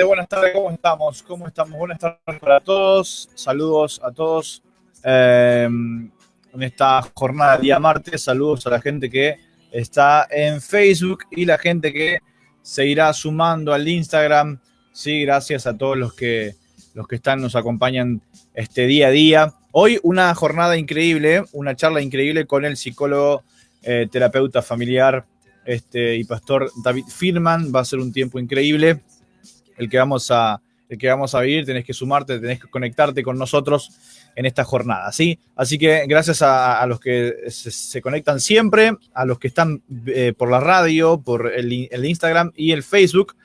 buenas tardes, ¿cómo estamos? ¿Cómo estamos? Buenas tardes para todos, saludos a todos en esta jornada día martes, saludos a la gente que está en Facebook y la gente que se irá sumando al Instagram, sí, gracias a todos los que nos acompañan este día a día. Hoy una jornada increíble, una charla increíble con el psicólogo, terapeuta familiar y pastor David Firman. Va a ser un tiempo increíble el que vamos a vivir. Tenés que sumarte, tenés que conectarte con nosotros en esta jornada, ¿sí? Así que gracias a los que se conectan siempre, a los que están por la radio, por el Instagram y el Facebook.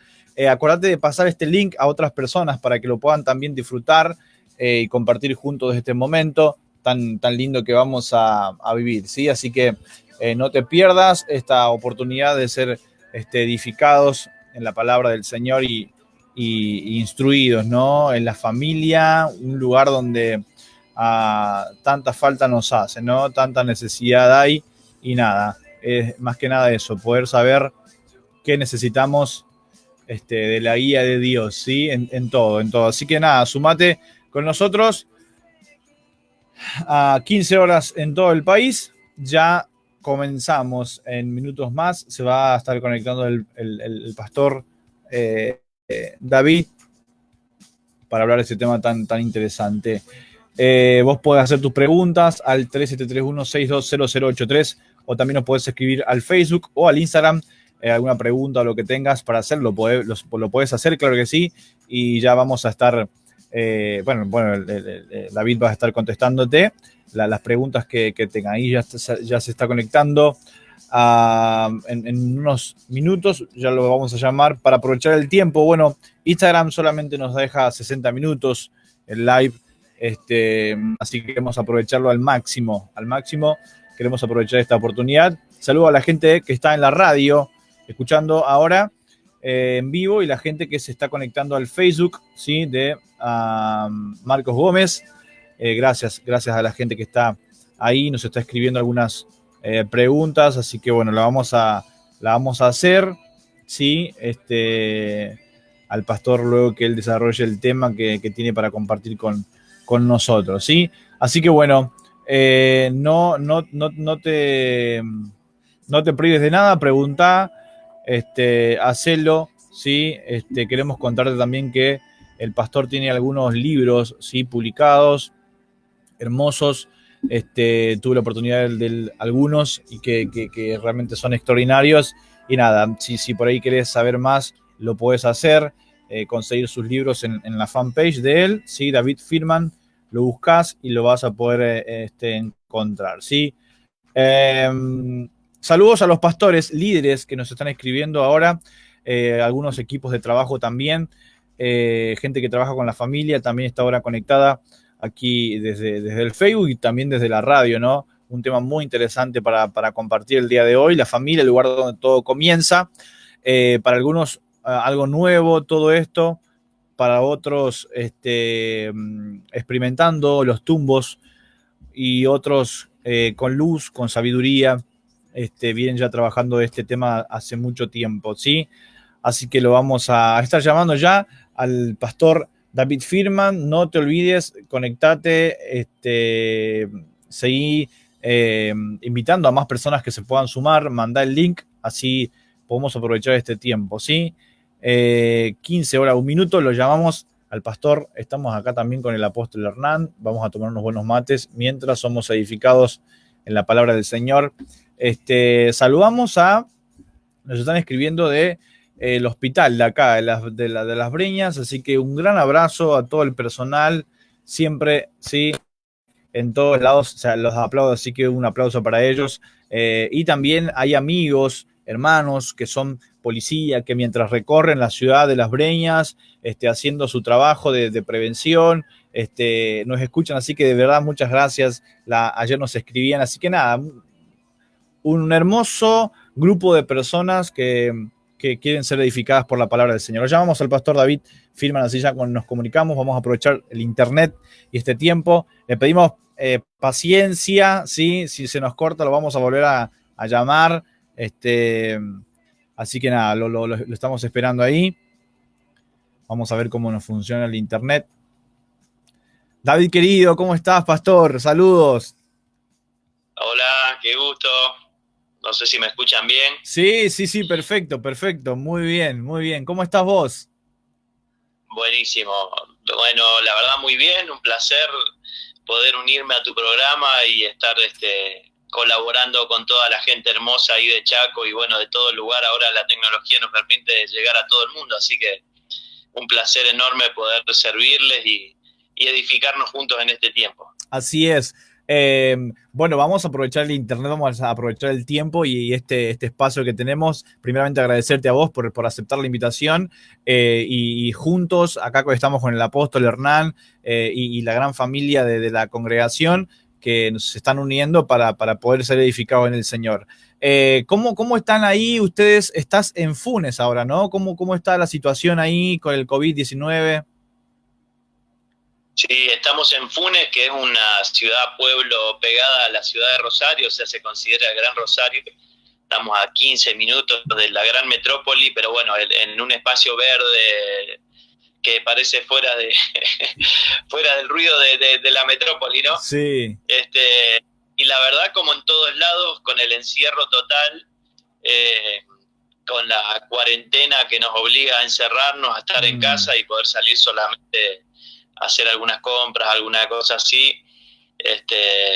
Acordate de pasar este link a otras personas para que lo puedan también disfrutar y compartir juntos este momento tan lindo que vamos a vivir, ¿sí? Así que no te pierdas esta oportunidad de ser edificados en la palabra del Señor y instruidos, ¿no? En la familia, un lugar donde tanta falta nos hace, ¿no? Tanta necesidad hay y nada, más que nada eso, poder saber qué necesitamos de la guía de Dios, ¿sí? En todo. Así que nada, sumate con nosotros a 15 horas en todo el país. Ya comenzamos en minutos más. Se va a estar conectando el pastor David para hablar de este tema tan interesante. Vos podés hacer tus preguntas al 3731-620083 o también nos podés escribir al Facebook o al Instagram. Alguna pregunta o lo que tengas para hacer, lo podés hacer, claro que sí, y ya vamos a estar, David va a estar contestándote las preguntas que tengan. Ahí ya se está conectando en unos minutos, ya lo vamos a llamar para aprovechar el tiempo. Bueno, Instagram solamente nos deja 60 minutos el live, así que queremos aprovecharlo al máximo, queremos aprovechar esta oportunidad. Saludo a la gente que está en la radio, escuchando ahora en vivo, y la gente que se está conectando al Facebook, ¿sí? De Marcos Gómez. Gracias a la gente que está ahí, nos está escribiendo algunas preguntas, así que bueno, la vamos a hacer, ¿sí? Al pastor luego que él desarrolle el tema que tiene para compartir con nosotros, ¿sí? Así que bueno, no te prives de nada, preguntá, hacelo, ¿sí? Queremos contarte también que el pastor tiene algunos libros, ¿sí? Publicados, hermosos. Tuve la oportunidad de algunos y que realmente son extraordinarios. Y nada, si por ahí querés saber más, lo podés hacer, conseguir sus libros en la fanpage de él, ¿sí? David Firman, lo buscás y lo vas a poder encontrar, ¿sí? Saludos a los pastores líderes que nos están escribiendo ahora, algunos equipos de trabajo también, gente que trabaja con la familia también está ahora conectada aquí desde el Facebook y también desde la radio, ¿no? Un tema muy interesante para compartir el día de hoy, la familia, el lugar donde todo comienza. Para algunos algo nuevo todo esto, para otros experimentando los tumbos, y otros con luz, con sabiduría, vienen ya trabajando este tema hace mucho tiempo, ¿sí? Así que lo vamos a estar llamando ya al pastor David Firman. No te olvides, conectate, seguí invitando a más personas que se puedan sumar, mandá el link, así podemos aprovechar este tiempo, ¿sí? 15 horas, un minuto, lo llamamos al pastor. Estamos acá también con el apóstol Hernán, vamos a tomar unos buenos mates mientras somos edificados en la palabra del Señor. Saludamos nos están escribiendo de el hospital de acá, de las Breñas, así que un gran abrazo a todo el personal, siempre, sí, en todos lados, o sea, los aplaudo, así que un aplauso para ellos. Y también hay amigos, hermanos que son policía, que mientras recorren la ciudad de Las Breñas, haciendo su trabajo de prevención, nos escuchan, así que de verdad muchas gracias. Ayer nos escribían, así que nada, un hermoso grupo de personas que quieren ser edificadas por la palabra del Señor. Lo llamamos al pastor David Firman, así ya cuando nos comunicamos, vamos a aprovechar el internet y este tiempo. Le pedimos paciencia, ¿sí? Si se nos corta lo vamos a volver a llamar. Así que nada, lo estamos esperando ahí. Vamos a ver cómo nos funciona el internet. David querido, ¿cómo estás, pastor? Saludos. Hola, qué gusto. No sé si me escuchan bien. Sí, sí, sí, perfecto, perfecto. Muy bien, muy bien. ¿Cómo estás vos? Buenísimo. Bueno, la verdad muy bien, un placer poder unirme a tu programa y estar colaborando con toda la gente hermosa ahí de Chaco y bueno, de todo el lugar. Ahora la tecnología nos permite llegar a todo el mundo, así que un placer enorme poder servirles y edificarnos juntos en este tiempo. Así es. Bueno, vamos a aprovechar el internet, vamos a aprovechar el tiempo y este espacio que tenemos. Primeramente agradecerte a vos por aceptar la invitación y juntos, acá estamos con el apóstol Hernán y la gran familia de la congregación que nos están uniendo para poder ser edificados en el Señor. ¿Cómo están ahí? Ustedes, estás en Funes ahora, ¿no? ¿Cómo está la situación ahí con el COVID-19? Sí, estamos en Funes, que es una ciudad-pueblo pegada a la ciudad de Rosario, o sea, se considera el Gran Rosario. Estamos a 15 minutos de la gran metrópoli, pero bueno, en un espacio verde que parece fuera de fuera del ruido de la metrópoli, ¿no? Sí. Y la verdad, como en todos lados, con el encierro total, eh, con la cuarentena que nos obliga a encerrarnos, a estar en casa y poder salir solamente a hacer algunas compras, alguna cosa así.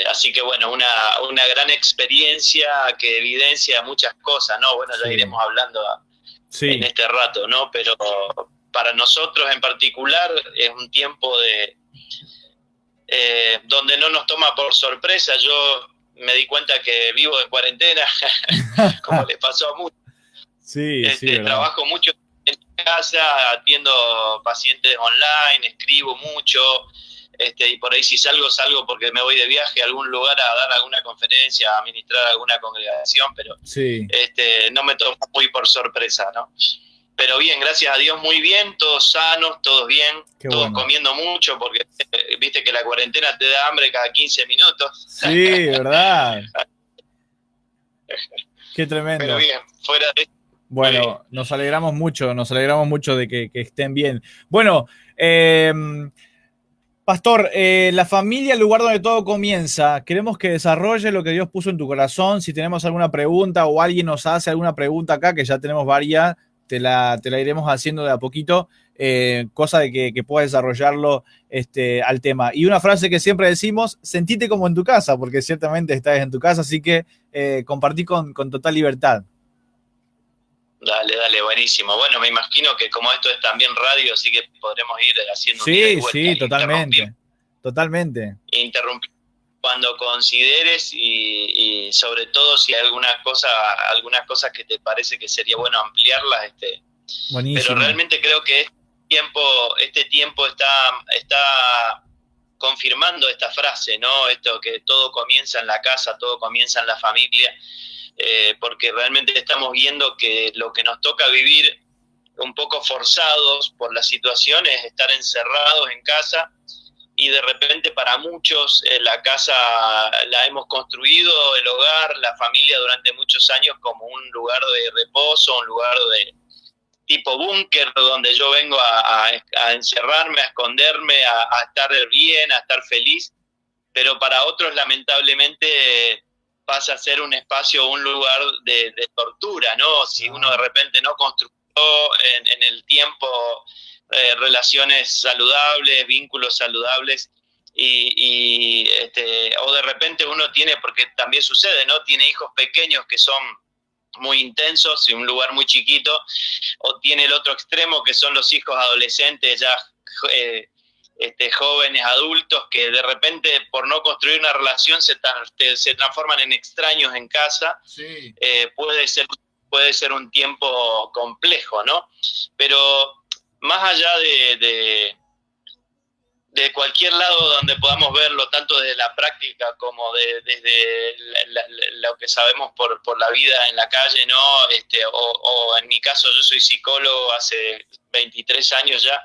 Así que bueno, una gran experiencia que evidencia muchas cosas, ¿no? Bueno, ya Sí. iremos hablando en Sí. este rato, ¿no? Pero para nosotros en particular es un tiempo donde no nos toma por sorpresa. Yo me di cuenta que vivo de cuarentena, como les pasó a muchos. Sí, sí, ¿verdad? Trabajo mucho en casa, atiendo pacientes online, escribo mucho, y por ahí si salgo porque me voy de viaje a algún lugar a dar alguna conferencia, a ministrar alguna congregación, pero Sí. no me tomo muy por sorpresa, ¿no? Pero bien, gracias a Dios, muy bien, todos sanos, todos bien, Qué todos bueno. comiendo mucho, porque viste que la cuarentena te da hambre cada 15 minutos. Sí, ¿verdad? Qué Pero tremendo. bien, fuera de eso, muy bien. Bueno, nos alegramos mucho de que estén bien. Bueno, eh, Pastor, la familia, el lugar donde todo comienza. Queremos que desarrolle lo que Dios puso en tu corazón. Si tenemos alguna pregunta o alguien nos hace alguna pregunta acá, que ya tenemos varias, te la iremos haciendo de a poquito, cosa de que puedas desarrollarlo al tema. Y una frase que siempre decimos, sentite como en tu casa, porque ciertamente estás en tu casa, así que compartí con total libertad. Dale, dale, buenísimo. Bueno, me imagino que como esto es también radio, así que podremos ir haciendo un ida y Sí, vuelta, sí, totalmente, totalmente. interrumpir cuando consideres y sobre todo si hay algunas cosas que te parece que sería bueno ampliarlas, pero Buenísimo. realmente creo que este tiempo está confirmando esta frase, ¿no? Esto que todo comienza en la casa, todo comienza en la familia, porque realmente estamos viendo que lo que nos toca vivir un poco forzados por la situación es estar encerrados en casa y de repente para muchos la casa la hemos construido, el hogar, la familia durante muchos años como un lugar de reposo, un lugar de tipo búnker donde yo vengo a encerrarme, a esconderme, a estar bien, a estar feliz, pero para otros lamentablemente pasa a ser un espacio, un lugar de tortura, ¿no? Si uno de repente no construyó en el tiempo relaciones saludables, vínculos saludables, o de repente uno tiene, porque también sucede, ¿no? Tiene hijos pequeños que son muy intensos y un lugar muy chiquito, o tiene el otro extremo que son los hijos adolescentes ya jóvenes, adultos, que de repente por no construir una relación se transforman en extraños en casa. Sí. Puede ser un tiempo complejo, ¿no? Pero más allá de cualquier lado donde podamos verlo, tanto desde la práctica como desde lo que sabemos por la vida en la calle, ¿no? O en mi caso, yo soy psicólogo hace 23 años ya.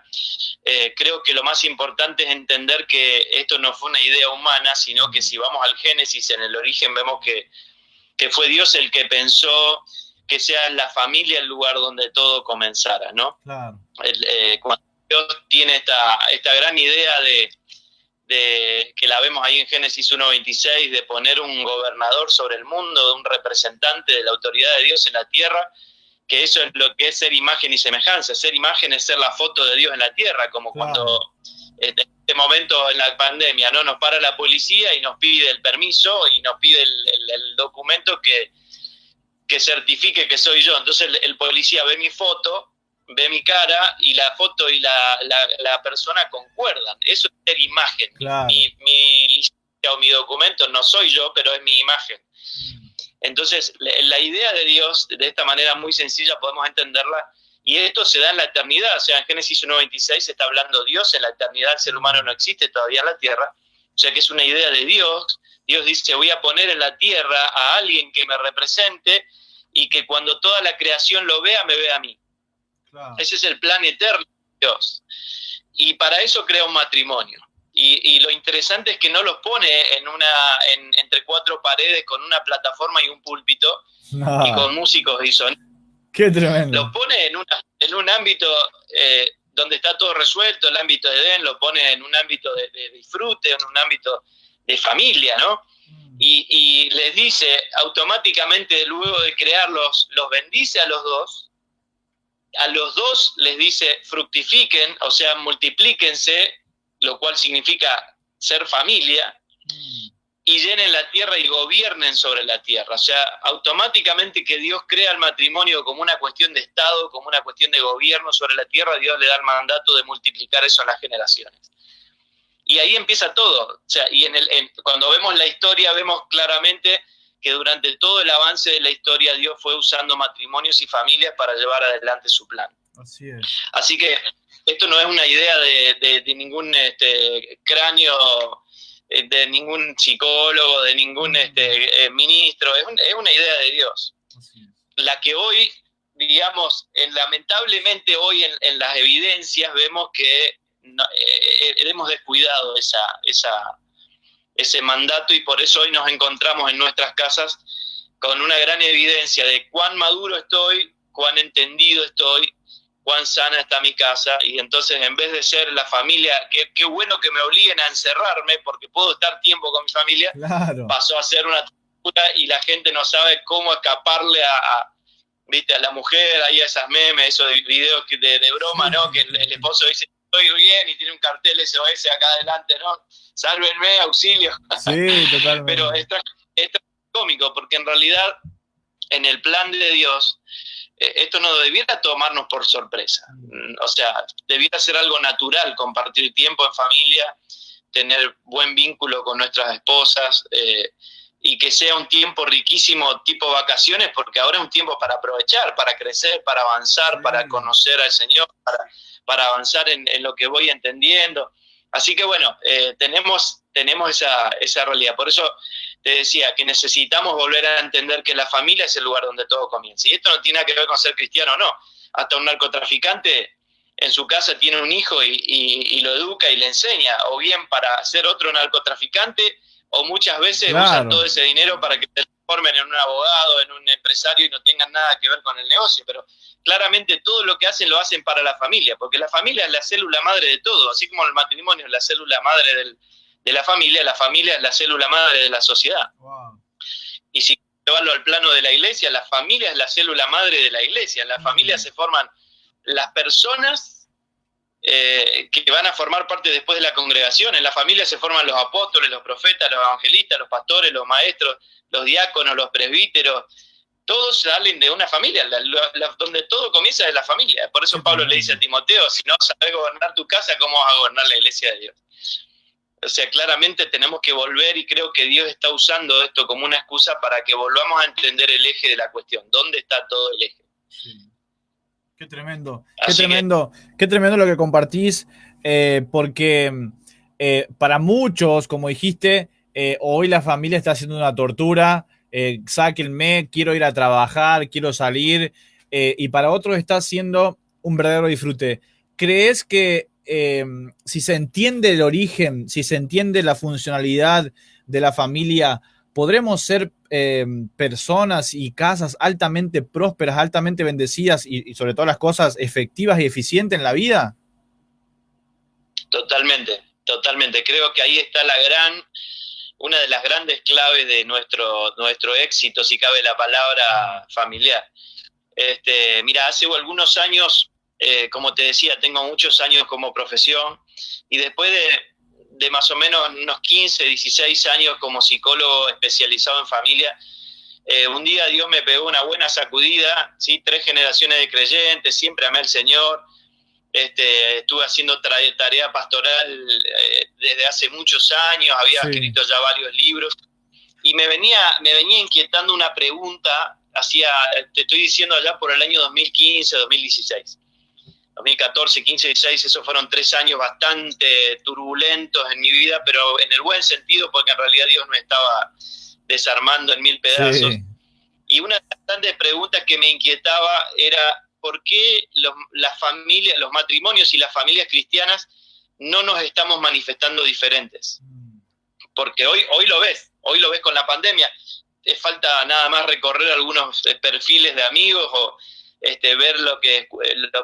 Creo que lo más importante es entender que esto no fue una idea humana, sino que si vamos al Génesis, en el origen, vemos que fue Dios el que pensó que sea la familia el lugar donde todo comenzara, ¿no? Claro. Cuando Dios tiene esta gran idea de que la vemos ahí en Génesis 1:26, de poner un gobernador sobre el mundo, un representante de la autoridad de Dios en la tierra, que eso es lo que es ser imagen y semejanza. Ser imagen es ser la foto de Dios en la tierra, como cuando en este momento en la pandemia, ¿no? Nos para la policía y nos pide el permiso y nos pide el documento que certifique que soy yo. Entonces el policía ve mi foto, ve mi cara, y la foto y la persona concuerdan. Eso es ser imagen. Claro. Mi licencia o mi documento no soy yo, pero es mi imagen. Entonces, la idea de Dios, de esta manera muy sencilla podemos entenderla, y esto se da en la eternidad. O sea, en Génesis 1:26 se está hablando Dios en la eternidad, el ser humano no existe todavía en la tierra, o sea que es una idea de Dios. Dios dice, voy a poner en la tierra a alguien que me represente, y que cuando toda la creación lo vea, me vea a mí. Claro. Ese es el plan eterno de Dios. Y para eso crea un matrimonio. Y lo interesante es que no los pone entre cuatro paredes con una plataforma y un púlpito, y con músicos y sonidos. ¡Qué tremendo! Lo pone en un ámbito donde está todo resuelto, el ámbito de Edén, lo pone en un ámbito de disfrute, en un ámbito de familia, ¿no? Y les dice, automáticamente luego de crearlos, los bendice a los dos les dice, fructifiquen, o sea, multiplíquense, lo cual significa ser familia, y llenen la tierra y gobiernen sobre la tierra. O sea, automáticamente que Dios crea el matrimonio como una cuestión de Estado, como una cuestión de gobierno sobre la tierra, Dios le da el mandato de multiplicar eso en las generaciones. Y ahí empieza todo. O sea, y cuando vemos la historia, vemos claramente que durante todo el avance de la historia Dios fue usando matrimonios y familias para llevar adelante su plan. Así es. Así que esto no es una idea de ningún cráneo, de ningún psicólogo, de ningún ministro, es una idea de Dios. La que hoy, digamos, lamentablemente hoy en las evidencias vemos que hemos descuidado ese mandato, y por eso hoy nos encontramos en nuestras casas con una gran evidencia de cuán maduro estoy, cuán entendido estoy, cuán sana está mi casa. Y entonces, en vez de ser la familia, qué bueno que me obliguen a encerrarme porque puedo estar tiempo con mi familia, claro, pasó a ser una tortura, y la gente no sabe cómo escaparle ¿viste? A la mujer, ahí a esas memes, esos videos de broma, ¿no? Que el esposo dice, estoy bien, y tiene un cartel SOS acá adelante, ¿no? Sálvenme, auxilio. Sí, totalmente. Pero es cómico, porque en realidad, en el plan de Dios, esto no debiera tomarnos por sorpresa. O sea, debiera ser algo natural, compartir tiempo en familia, tener buen vínculo con nuestras esposas, y que sea un tiempo riquísimo, tipo vacaciones, porque ahora es un tiempo para aprovechar, para crecer, para avanzar, para conocer al Señor, para avanzar en lo que voy entendiendo. Así que bueno, tenemos esa realidad. Por eso te decía que necesitamos volver a entender que la familia es el lugar donde todo comienza. Y esto no tiene nada que ver con ser cristiano o no. Hasta un narcotraficante en su casa tiene un hijo y lo educa y le enseña, o bien para ser otro narcotraficante, o muchas veces usan todo ese dinero para que se transformen en un abogado, en un empresario, y no tengan nada que ver con el negocio. Pero claramente todo lo que hacen lo hacen para la familia, porque la familia es la célula madre de todo. Así como el matrimonio es la célula madre de la familia es la célula madre de la sociedad. Wow. Y si llevarlo al plano de la iglesia, la familia es la célula madre de la iglesia. En la familia se forman las personas que van a formar parte después de la congregación. En la familia se forman los apóstoles, los profetas, los evangelistas, los pastores, los maestros, los diáconos, los presbíteros. Todos salen de una familia, donde todo comienza de la familia. Por eso Pablo le dice a Timoteo, si no sabes gobernar tu casa, ¿cómo vas a gobernar la iglesia de Dios? O sea, claramente tenemos que volver, y creo que Dios está usando esto como una excusa para que volvamos a entender el eje de la cuestión. ¿Dónde está todo el eje? Sí. Qué tremendo, qué tremendo lo que compartís, porque para muchos, como dijiste, hoy la familia está haciendo una tortura. Sáquenme, quiero ir a trabajar, quiero salir, y para otros está siendo un verdadero disfrute. ¿Crees que si se entiende el origen, si se entiende la funcionalidad de la familia, podremos ser personas y casas altamente prósperas, altamente bendecidas y sobre todas las cosas efectivas y eficientes en la vida? Totalmente, totalmente. Creo que ahí está una de las grandes claves de nuestro éxito, si cabe la palabra familiar. Mira, hace algunos años, como te decía, tengo muchos años como profesión y después de más o menos unos 15, 16 años como psicólogo especializado en familia, un día Dios me pegó una buena sacudida, ¿sí? 3 generaciones de creyentes, siempre amé al Señor. Estuve haciendo tarea pastoral desde hace muchos años, había escrito ya varios libros y me venía inquietando una pregunta, te estoy diciendo allá por el año 2015, 2016. 2014, 15, 16, esos fueron 3 años bastante turbulentos en mi vida, pero en el buen sentido, porque en realidad Dios me estaba desarmando en 1000 pedazos. Sí. Y una de las grandes preguntas que me inquietaba era por qué las familias, los matrimonios y las familias cristianas no nos estamos manifestando diferentes. Porque hoy lo ves con la pandemia. Te falta nada más recorrer algunos perfiles de amigos o ver lo que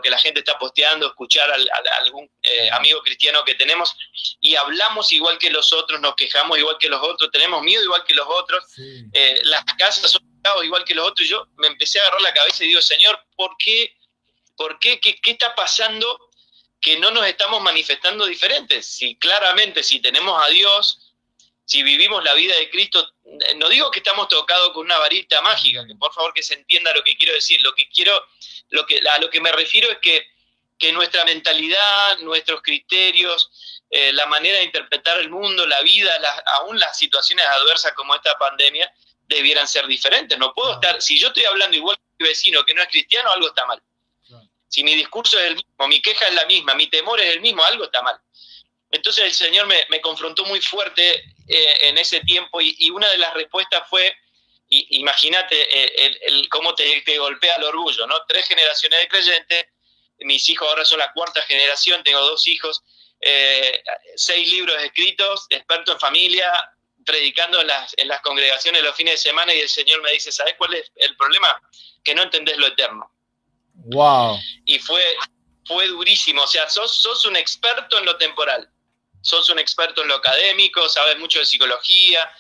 la gente está posteando, escuchar a algún amigo cristiano que tenemos y hablamos igual que los otros, nos quejamos igual que los otros, tenemos miedo igual que los otros, sí. Las casas son igual que los otros, y yo me empecé a agarrar la cabeza y digo, Señor, ¿por qué? ¿Qué está pasando que no nos estamos manifestando diferentes? Si claramente, si tenemos a Dios, si vivimos la vida de Cristo, no digo que estamos tocados con una varita mágica, que por favor que se entienda lo que quiero decir, a lo que me refiero es que nuestra mentalidad, nuestros criterios, la manera de interpretar el mundo, la vida, aún las situaciones adversas como esta pandemia, debieran ser diferentes. No puedo estar, si yo estoy hablando igual que mi vecino que no es cristiano, algo está mal. Si mi discurso es el mismo, mi queja es la misma, mi temor es el mismo, algo está mal. Entonces el Señor me confrontó muy fuerte en ese tiempo y una de las respuestas fue, imagínate cómo te golpea el orgullo, ¿no? 3 generaciones de creyentes, mis hijos ahora son la 4ª generación, tengo 2 hijos, 6 libros escritos, experto en familia, predicando en las congregaciones los fines de semana, y el Señor me dice, ¿sabes cuál es el problema? Que no entendés lo eterno. Wow. Y fue durísimo, o sea, sos un experto en lo temporal, sos un experto en lo académico, sabes mucho de psicología,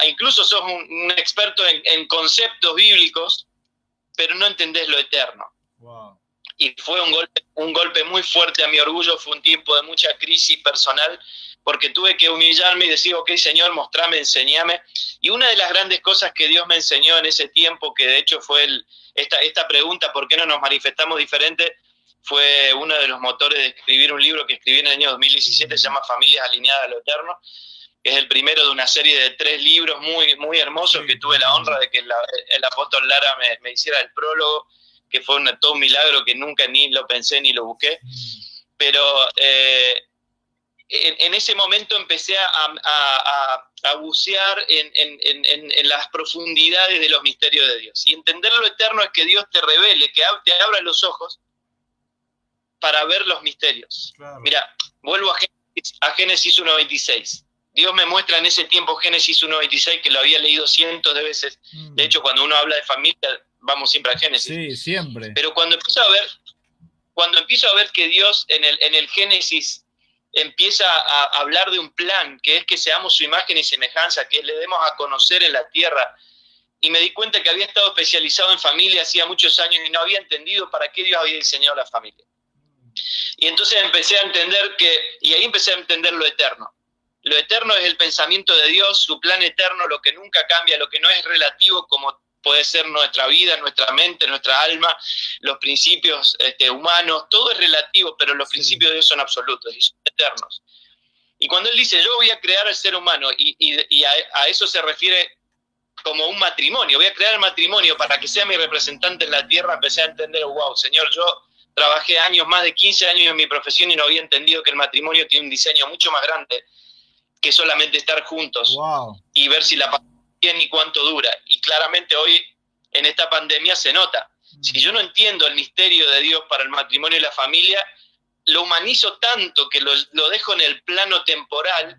incluso sos un experto en conceptos bíblicos, pero no entendés lo eterno. Wow. Y fue un golpe muy fuerte a mi orgullo, fue un tiempo de mucha crisis personal, porque tuve que humillarme y decir, ok, Señor, mostrame, enseñame. Y una de las grandes cosas que Dios me enseñó en ese tiempo, que de hecho fue esta pregunta, ¿por qué no nos manifestamos diferente?, fue uno de los motores de escribir un libro que escribí en el año 2017, se llama Familias Alineadas a lo Eterno, que es el primero de una serie de 3 libros muy, muy hermosos, que tuve la honra de que el apóstol Lara me hiciera el prólogo, que fue todo un milagro que nunca ni lo pensé ni lo busqué. Pero en ese momento empecé a bucear en las profundidades de los misterios de Dios. Y entender lo eterno es que Dios te revele, que te abra los ojos para ver los misterios. Claro. Mira, vuelvo a Génesis 1.26. Dios me muestra en ese tiempo Génesis 1.26, que lo había leído cientos de veces. De hecho, cuando uno habla de familia, vamos siempre a Génesis. Sí, siempre. Pero cuando empiezo a ver que Dios en el Génesis empieza a hablar de un plan, que es que seamos su imagen y semejanza, que le demos a conocer en la tierra, y me di cuenta que había estado especializado en familia hacía muchos años y no había entendido para qué Dios había diseñado la familia. Y entonces empecé a entender ahí empecé a entender lo eterno. Lo eterno es el pensamiento de Dios, su plan eterno, lo que nunca cambia, lo que no es relativo, como puede ser nuestra vida, nuestra mente, nuestra alma, los principios humanos, todo es relativo, pero los principios de Dios son absolutos y son eternos. Y cuando Él dice, yo voy a crear al ser humano, y a eso se refiere como un matrimonio, voy a crear el matrimonio para que sea mi representante en la tierra, empecé a entender, wow, Señor, yo trabajé más de 15 años en mi profesión y no había entendido que el matrimonio tiene un diseño mucho más grande que solamente estar juntos. Wow. Y ver si la pasamos bien y cuánto dura. Y claramente hoy en esta pandemia se nota. Si yo no entiendo el misterio de Dios para el matrimonio y la familia, lo humanizo tanto que lo dejo en el plano temporal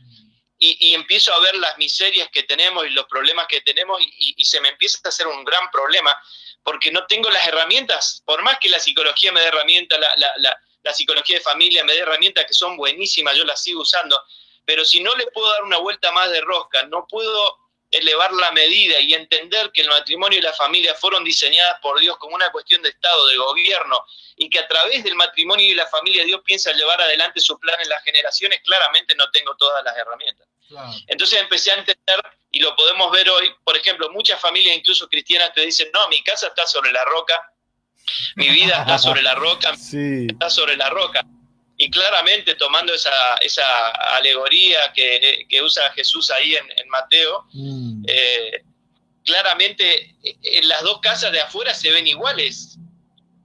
y empiezo a ver las miserias que tenemos y los problemas que tenemos y se me empieza a hacer un gran problema porque no tengo las herramientas. Por más que la psicología me dé herramientas, la psicología de familia me da herramientas que son buenísimas, yo las sigo usando, pero si no le puedo dar una vuelta más de rosca, no puedo elevar la medida y entender que el matrimonio y la familia fueron diseñadas por Dios como una cuestión de Estado, de gobierno, y que a través del matrimonio y la familia Dios piensa llevar adelante su plan en las generaciones, claramente no tengo todas las herramientas. Claro. Entonces empecé a entender, y lo podemos ver hoy, por ejemplo, muchas familias, incluso cristianas, te dicen, no, mi casa está sobre la roca, mi vida está sobre la roca, sí. Está sobre la roca. Y claramente tomando esa alegoría que usa Jesús ahí en Mateo, claramente las dos casas de afuera se ven iguales.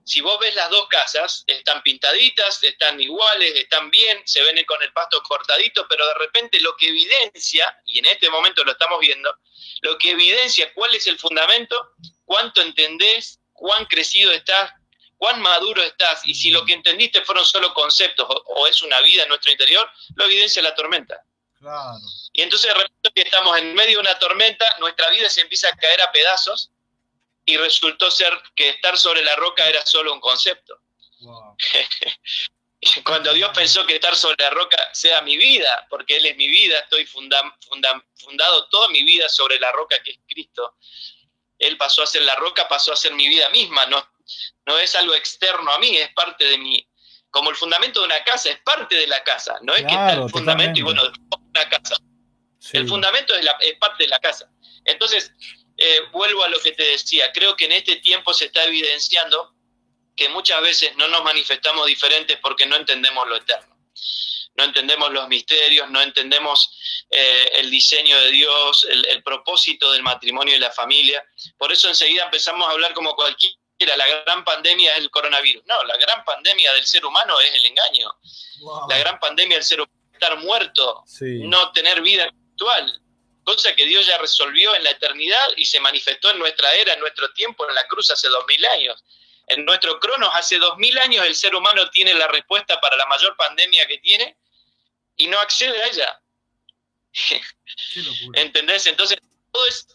Si vos ves las dos casas, están pintaditas, están iguales, están bien, se ven con el pasto cortadito, pero de repente lo que evidencia, y en este momento lo estamos viendo, lo que evidencia cuál es el fundamento, cuánto entendés, cuán crecido estás, cuán maduro estás, y si lo que entendiste fueron solo conceptos o es una vida en nuestro interior, lo evidencia la tormenta. Claro. Y entonces de repente que estamos en medio de una tormenta, nuestra vida se empieza a caer a pedazos y resultó ser que estar sobre la roca era solo un concepto. Wow. Cuando Dios pensó que estar sobre la roca sea mi vida, porque Él es mi vida, estoy fundado toda mi vida sobre la roca que es Cristo. Él pasó a ser la roca, pasó a ser mi vida misma, no es algo externo a mí, es parte de mí. Como el fundamento de una casa, es parte de la casa. No es claro, que está el fundamento totalmente. Y bueno, una casa. Sí. El fundamento es parte de la casa. Entonces, vuelvo a lo que te decía. Creo que en este tiempo se está evidenciando que muchas veces no nos manifestamos diferentes porque no entendemos lo eterno. No entendemos los misterios, no entendemos el diseño de Dios, el propósito del matrimonio y la familia. Por eso enseguida empezamos a hablar como cualquiera. La gran pandemia es el coronavirus. No, la gran pandemia del ser humano es el engaño. Wow. La gran pandemia del ser humano es estar muerto, sí. No tener vida espiritual. Cosa que Dios ya resolvió en la eternidad y se manifestó en nuestra era, en nuestro tiempo, en la cruz hace 2000 años. En nuestro cronos, hace 2000 años, el ser humano tiene la respuesta para la mayor pandemia que tiene y no accede a ella. ¿Entendés? Entonces,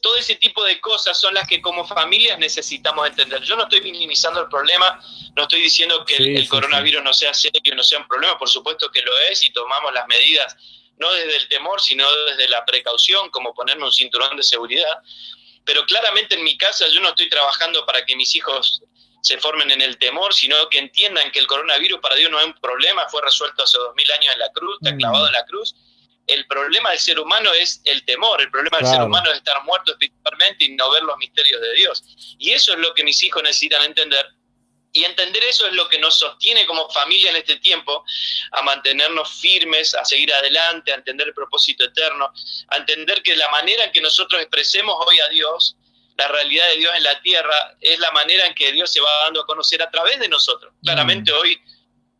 todo ese tipo de cosas son las que como familias necesitamos entender. Yo no estoy minimizando el problema, no estoy diciendo que el coronavirus no sea serio, no sea un problema, por supuesto que lo es y tomamos las medidas, no desde el temor, sino desde la precaución, como ponernos un cinturón de seguridad. Pero claramente en mi casa yo no estoy trabajando para que mis hijos se formen en el temor, sino que entiendan que el coronavirus para Dios no es un problema, fue resuelto hace 2000 años en la cruz, está clavado en la cruz. El problema del ser humano es el temor, el problema del ser humano es estar muerto espiritualmente y no ver los misterios de Dios. Y eso es lo que mis hijos necesitan entender. Y entender eso es lo que nos sostiene como familia en este tiempo, a mantenernos firmes, a seguir adelante, a entender el propósito eterno, a entender que la manera en que nosotros expresemos hoy a Dios, la realidad de Dios en la tierra, es la manera en que Dios se va dando a conocer a través de nosotros. Claramente hoy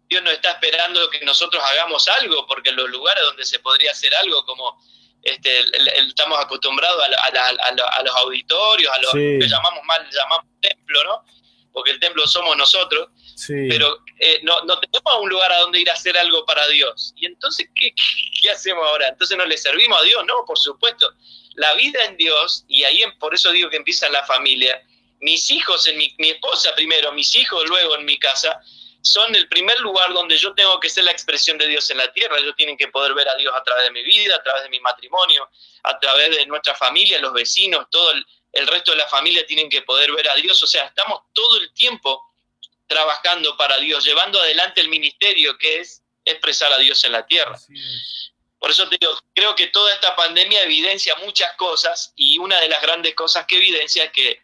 Dios no está esperando que nosotros hagamos algo, porque en los lugares donde se podría hacer algo, como estamos acostumbrados a los auditorios, a los que llamamos templo, ¿no? Porque el templo somos nosotros, pero no tenemos un lugar a donde ir a hacer algo para Dios. Y entonces, ¿qué hacemos ahora? ¿Entonces no le servimos a Dios? No, por supuesto. La vida en Dios, y ahí por eso digo que empieza en la familia, mis hijos, mi esposa primero, mis hijos luego en mi casa, son el primer lugar donde yo tengo que ser la expresión de Dios en la tierra. Ellos tienen que poder ver a Dios a través de mi vida, a través de mi matrimonio, a través de nuestra familia, los vecinos, todo el resto de la familia tienen que poder ver a Dios. O sea, estamos todo el tiempo trabajando para Dios, llevando adelante el ministerio que es expresar a Dios en la tierra. Por eso te digo, creo que toda esta pandemia evidencia muchas cosas, y una de las grandes cosas que evidencia es que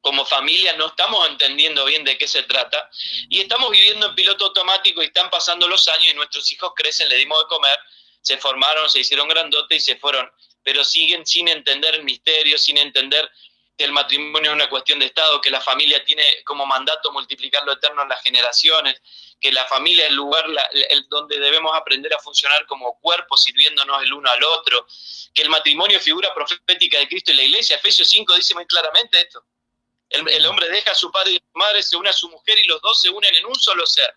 como familia no estamos entendiendo bien de qué se trata y estamos viviendo en piloto automático y están pasando los años y nuestros hijos crecen, les dimos de comer, se formaron, se hicieron grandotes y se fueron, pero siguen sin entender el misterio, sin entender que el matrimonio es una cuestión de Estado, que la familia tiene como mandato multiplicar lo eterno en las generaciones, que la familia es el lugar donde debemos aprender a funcionar como cuerpo, sirviéndonos el uno al otro, que el matrimonio es figura profética de Cristo y la Iglesia. Efesios 5 dice muy claramente esto. El hombre deja a su padre y a su madre, se une a su mujer y los dos se unen en un solo ser.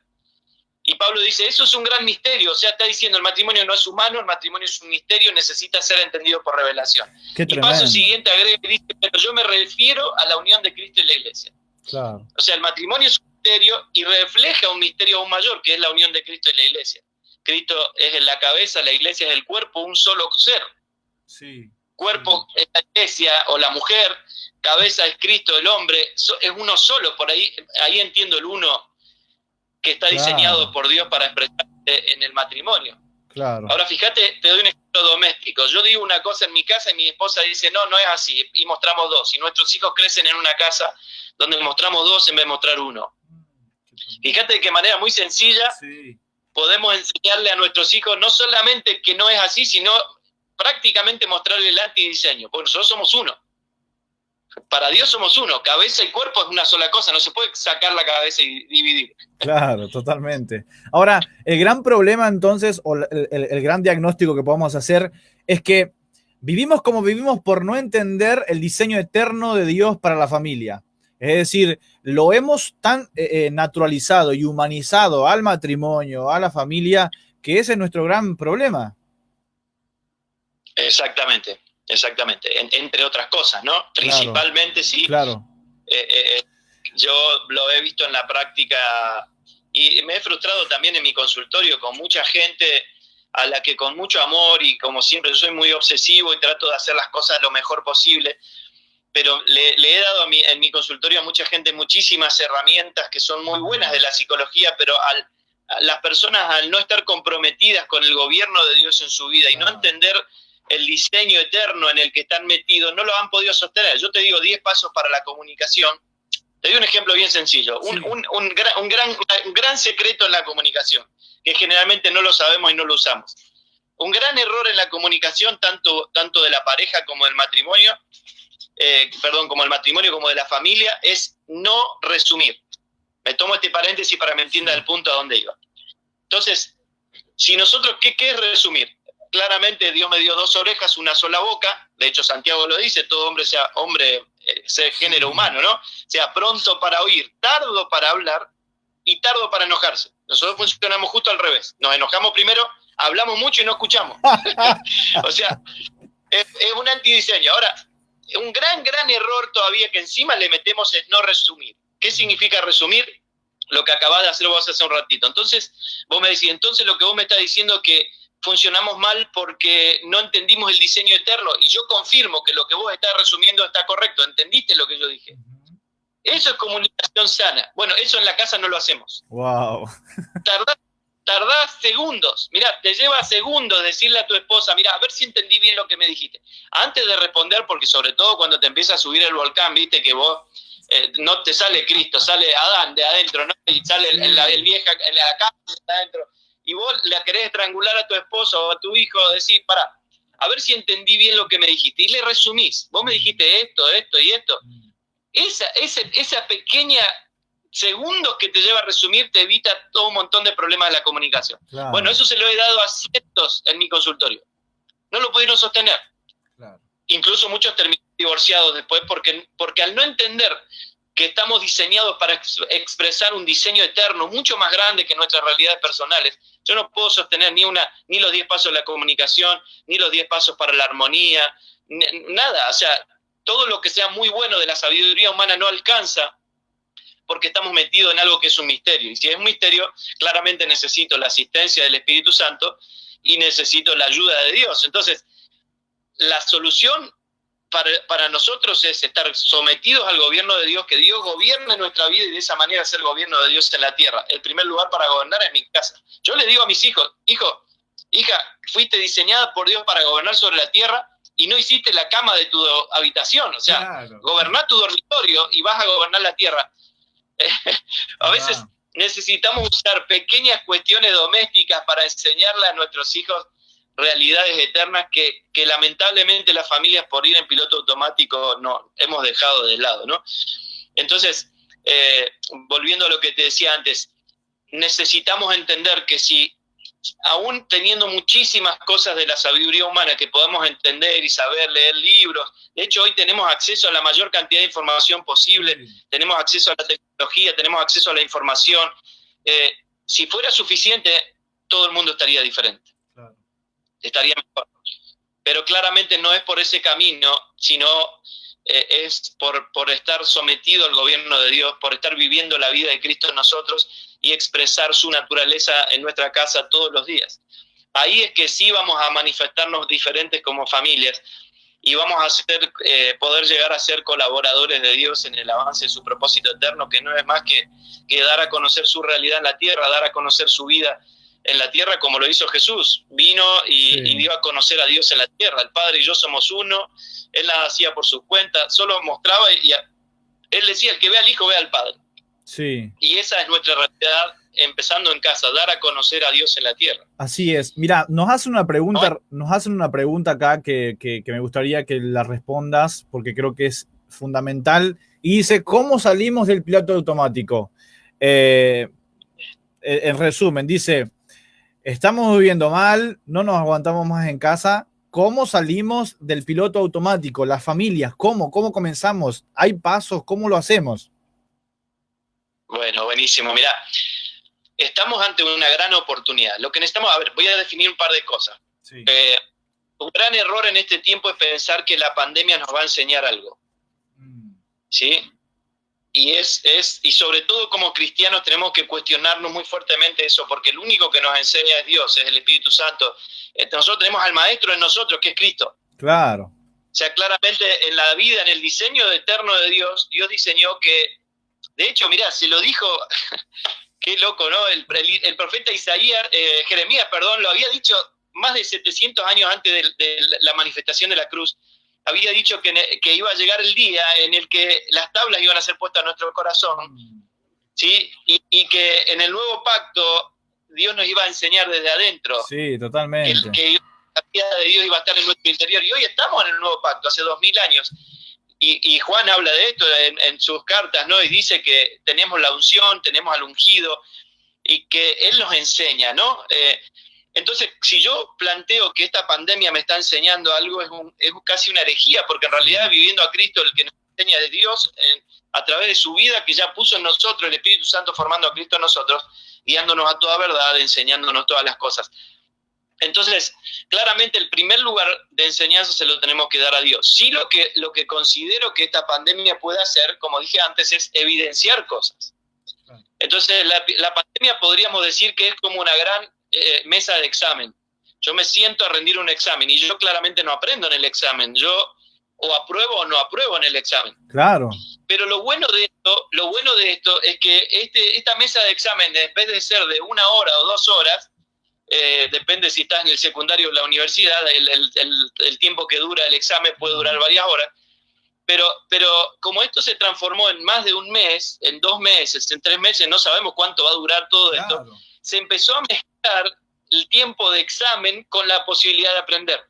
Y Pablo dice, eso es un gran misterio. O sea, está diciendo, el matrimonio no es humano, el matrimonio es un misterio, necesita ser entendido por revelación. Qué y paso siguiente agrega y dice, pero yo me refiero a la unión de Cristo y la Iglesia. Claro. O sea, el matrimonio es un misterio y refleja un misterio aún mayor, que es la unión de Cristo y la iglesia. Cristo es la cabeza, la iglesia es el cuerpo, un solo ser. Sí. Cuerpo es la iglesia o la mujer, cabeza es Cristo, el hombre, es uno solo. Por ahí entiendo el uno que está diseñado por Dios para expresarse en el matrimonio. Claro. Ahora fíjate, te doy un ejemplo doméstico. Yo digo una cosa en mi casa y mi esposa dice, no, no es así, y mostramos dos. Y nuestros hijos crecen en una casa donde mostramos dos en vez de mostrar uno. Fíjate de qué manera muy sencilla podemos enseñarle a nuestros hijos no solamente que no es así, sino prácticamente mostrarle el antidiseño, porque nosotros somos uno. Para Dios somos uno, cabeza y cuerpo es una sola cosa, no se puede sacar la cabeza y dividir. Claro, totalmente. Ahora, el gran problema entonces, o el gran diagnóstico que podemos hacer es que vivimos como vivimos por no entender el diseño eterno de Dios para la familia. Es decir, lo hemos tan naturalizado y humanizado al matrimonio, a la familia, que ese es nuestro gran problema. Exactamente. Entre otras cosas, ¿no? Claro, principalmente, sí. Claro. Yo lo he visto en la práctica y me he frustrado también en mi consultorio con mucha gente a la que con mucho amor y como siempre yo soy muy obsesivo y trato de hacer las cosas lo mejor posible, pero le he dado en mi consultorio a mucha gente muchísimas herramientas que son muy buenas de la psicología, pero las personas al no estar comprometidas con el gobierno de Dios en su vida y no entender el diseño eterno en el que están metidos, no lo han podido sostener. Yo te digo 10 pasos para la comunicación. Te doy un ejemplo bien sencillo. Sí. Un gran secreto en la comunicación, que generalmente no lo sabemos y no lo usamos. Un gran error en la comunicación, tanto de la pareja como del matrimonio, como el matrimonio como de la familia, es no resumir. Me tomo este paréntesis para que me entienda el punto a dónde iba. Entonces, si nosotros, ¿qué es resumir? Claramente Dios me dio dos orejas, una sola boca. De hecho, Santiago lo dice, todo hombre sea género humano, ¿no? Sea pronto para oír, tardo para hablar y tardo para enojarse. Nosotros funcionamos justo al revés. Nos enojamos primero, hablamos mucho y no escuchamos. O sea, es un antidiseño. Ahora, un gran error todavía que encima le metemos es no resumir. ¿Qué significa resumir? Lo que acabas de hacer vos hace un ratito. Entonces, vos me decís, entonces lo que vos me estás diciendo es que funcionamos mal porque no entendimos el diseño eterno, y yo confirmo que lo que vos estás resumiendo está correcto. ¿Entendiste lo que yo dije? Eso es comunicación sana. Bueno, eso en la casa no lo hacemos. Wow. Tardás segundos. Mirá, te lleva segundos decirle a tu esposa, mirá, a ver si entendí bien lo que me dijiste. Antes de responder, porque sobre todo cuando te empieza a subir el volcán, viste que vos no te sale Cristo, sale Adán de adentro, ¿no? Y sale el vieja en la casa de adentro. Y vos la querés estrangular a tu esposo o a tu hijo, decís, pará, a ver si entendí bien lo que me dijiste. Y le resumís, vos me dijiste esto, esto y esto. Esa pequeña segundos que te lleva a resumir te evita todo un montón de problemas de la comunicación. Claro. Bueno, eso se lo he dado a cientos en mi consultorio. No lo pudieron sostener. Claro. Incluso muchos terminaron divorciados después porque al no entender que estamos diseñados para expresar un diseño eterno mucho más grande que nuestras realidades personales, yo no puedo sostener ni los 10 pasos de la comunicación, ni los 10 pasos para la armonía, nada. O sea, todo lo que sea muy bueno de la sabiduría humana no alcanza porque estamos metidos en algo que es un misterio. Y si es un misterio, claramente necesito la asistencia del Espíritu Santo y necesito la ayuda de Dios. Entonces, la solución para nosotros es estar sometidos al gobierno de Dios, que Dios gobierne nuestra vida y de esa manera ser el gobierno de Dios en la tierra. El primer lugar para gobernar es mi casa. Yo le digo a mis hijos, hija, fuiste diseñada por Dios para gobernar sobre la tierra y no hiciste la cama de tu habitación. O sea, claro, goberná tu dormitorio y vas a gobernar la tierra. A veces necesitamos usar pequeñas cuestiones domésticas para enseñarle a nuestros hijos realidades eternas que lamentablemente las familias, por ir en piloto automático, no hemos dejado de lado, ¿no? Entonces, volviendo a lo que te decía antes, necesitamos entender que si aún teniendo muchísimas cosas de la sabiduría humana que podemos entender y saber, leer libros, de hecho hoy tenemos acceso a la mayor cantidad de información posible, tenemos acceso a la tecnología, tenemos acceso a la información, si fuera suficiente, todo el mundo estaría diferente, claro, estaría mejor, pero claramente no es por ese camino, sino es por estar sometido al gobierno de Dios, por estar viviendo la vida de Cristo en nosotros y expresar su naturaleza en nuestra casa todos los días. Ahí es que sí vamos a manifestarnos diferentes como familias y vamos a poder llegar a ser colaboradores de Dios en el avance de su propósito eterno, que no es más que dar a conocer su realidad en la tierra, dar a conocer su vida en la tierra, como lo hizo Jesús. Vino y dio a conocer a Dios en la tierra. El Padre y yo somos uno. Él nada hacía por su cuenta, solo mostraba él decía, el que ve al Hijo ve al Padre. Sí. Y esa es nuestra realidad, empezando en casa, dar a conocer a Dios en la tierra. Así es. Mira, nos hacen una pregunta acá que me gustaría que la respondas porque creo que es fundamental. Y dice, ¿cómo salimos del piloto automático? En resumen, dice, estamos viviendo mal, no nos aguantamos más en casa. ¿Cómo salimos del piloto automático? Las familias, ¿cómo comenzamos? ¿Hay pasos? ¿Cómo lo hacemos? Bueno, buenísimo. Mirá, estamos ante una gran oportunidad. Lo que necesitamos, voy a definir un par de cosas. Sí. Un gran error en este tiempo es pensar que la pandemia nos va a enseñar algo. ¿Sí? Y sobre todo como cristianos tenemos que cuestionarnos muy fuertemente eso, porque el único que nos enseña es Dios, es el Espíritu Santo. Nosotros tenemos al Maestro en nosotros, que es Cristo. Claro. O sea, claramente en la vida, en el diseño eterno de Dios, Dios diseñó que, de hecho, mirá, se lo dijo, qué loco, ¿no? El profeta Jeremías, lo había dicho más de 700 años antes de la manifestación de la cruz. Había dicho que iba a llegar el día en el que las tablas iban a ser puestas en nuestro corazón, ¿sí? Y que en el nuevo pacto Dios nos iba a enseñar desde adentro. Sí, totalmente. Que la vida de Dios iba a estar en nuestro interior. Y hoy estamos en el nuevo pacto, hace 2000 años. Y Juan habla de esto en sus cartas, ¿no? Y dice que tenemos la unción, tenemos al ungido, y que Él nos enseña, ¿no? Entonces, si yo planteo que esta pandemia me está enseñando algo, es casi una herejía, porque en realidad viviendo a Cristo, el que nos enseña de Dios, a través de su vida que ya puso en nosotros, el Espíritu Santo formando a Cristo en nosotros, guiándonos a toda verdad, enseñándonos todas las cosas. Entonces, claramente el primer lugar de enseñanza se lo tenemos que dar a Dios. Sí, lo que considero que esta pandemia puede hacer, como dije antes, es evidenciar cosas. Entonces, la pandemia podríamos decir que es como una gran mesa de examen. Yo me siento a rendir un examen y yo claramente no aprendo en el examen. Yo o apruebo o no apruebo en el examen. Claro. Pero lo bueno de esto es que esta mesa de examen, en vez de ser de 1 hora o 2 horas, depende si estás en el secundario o la universidad, el tiempo que dura el examen puede durar varias horas, pero como esto se transformó en más de un mes, en 2 meses, en 3 meses, no sabemos cuánto va a durar todo esto, se empezó a mezclar el tiempo de examen con la posibilidad de aprender.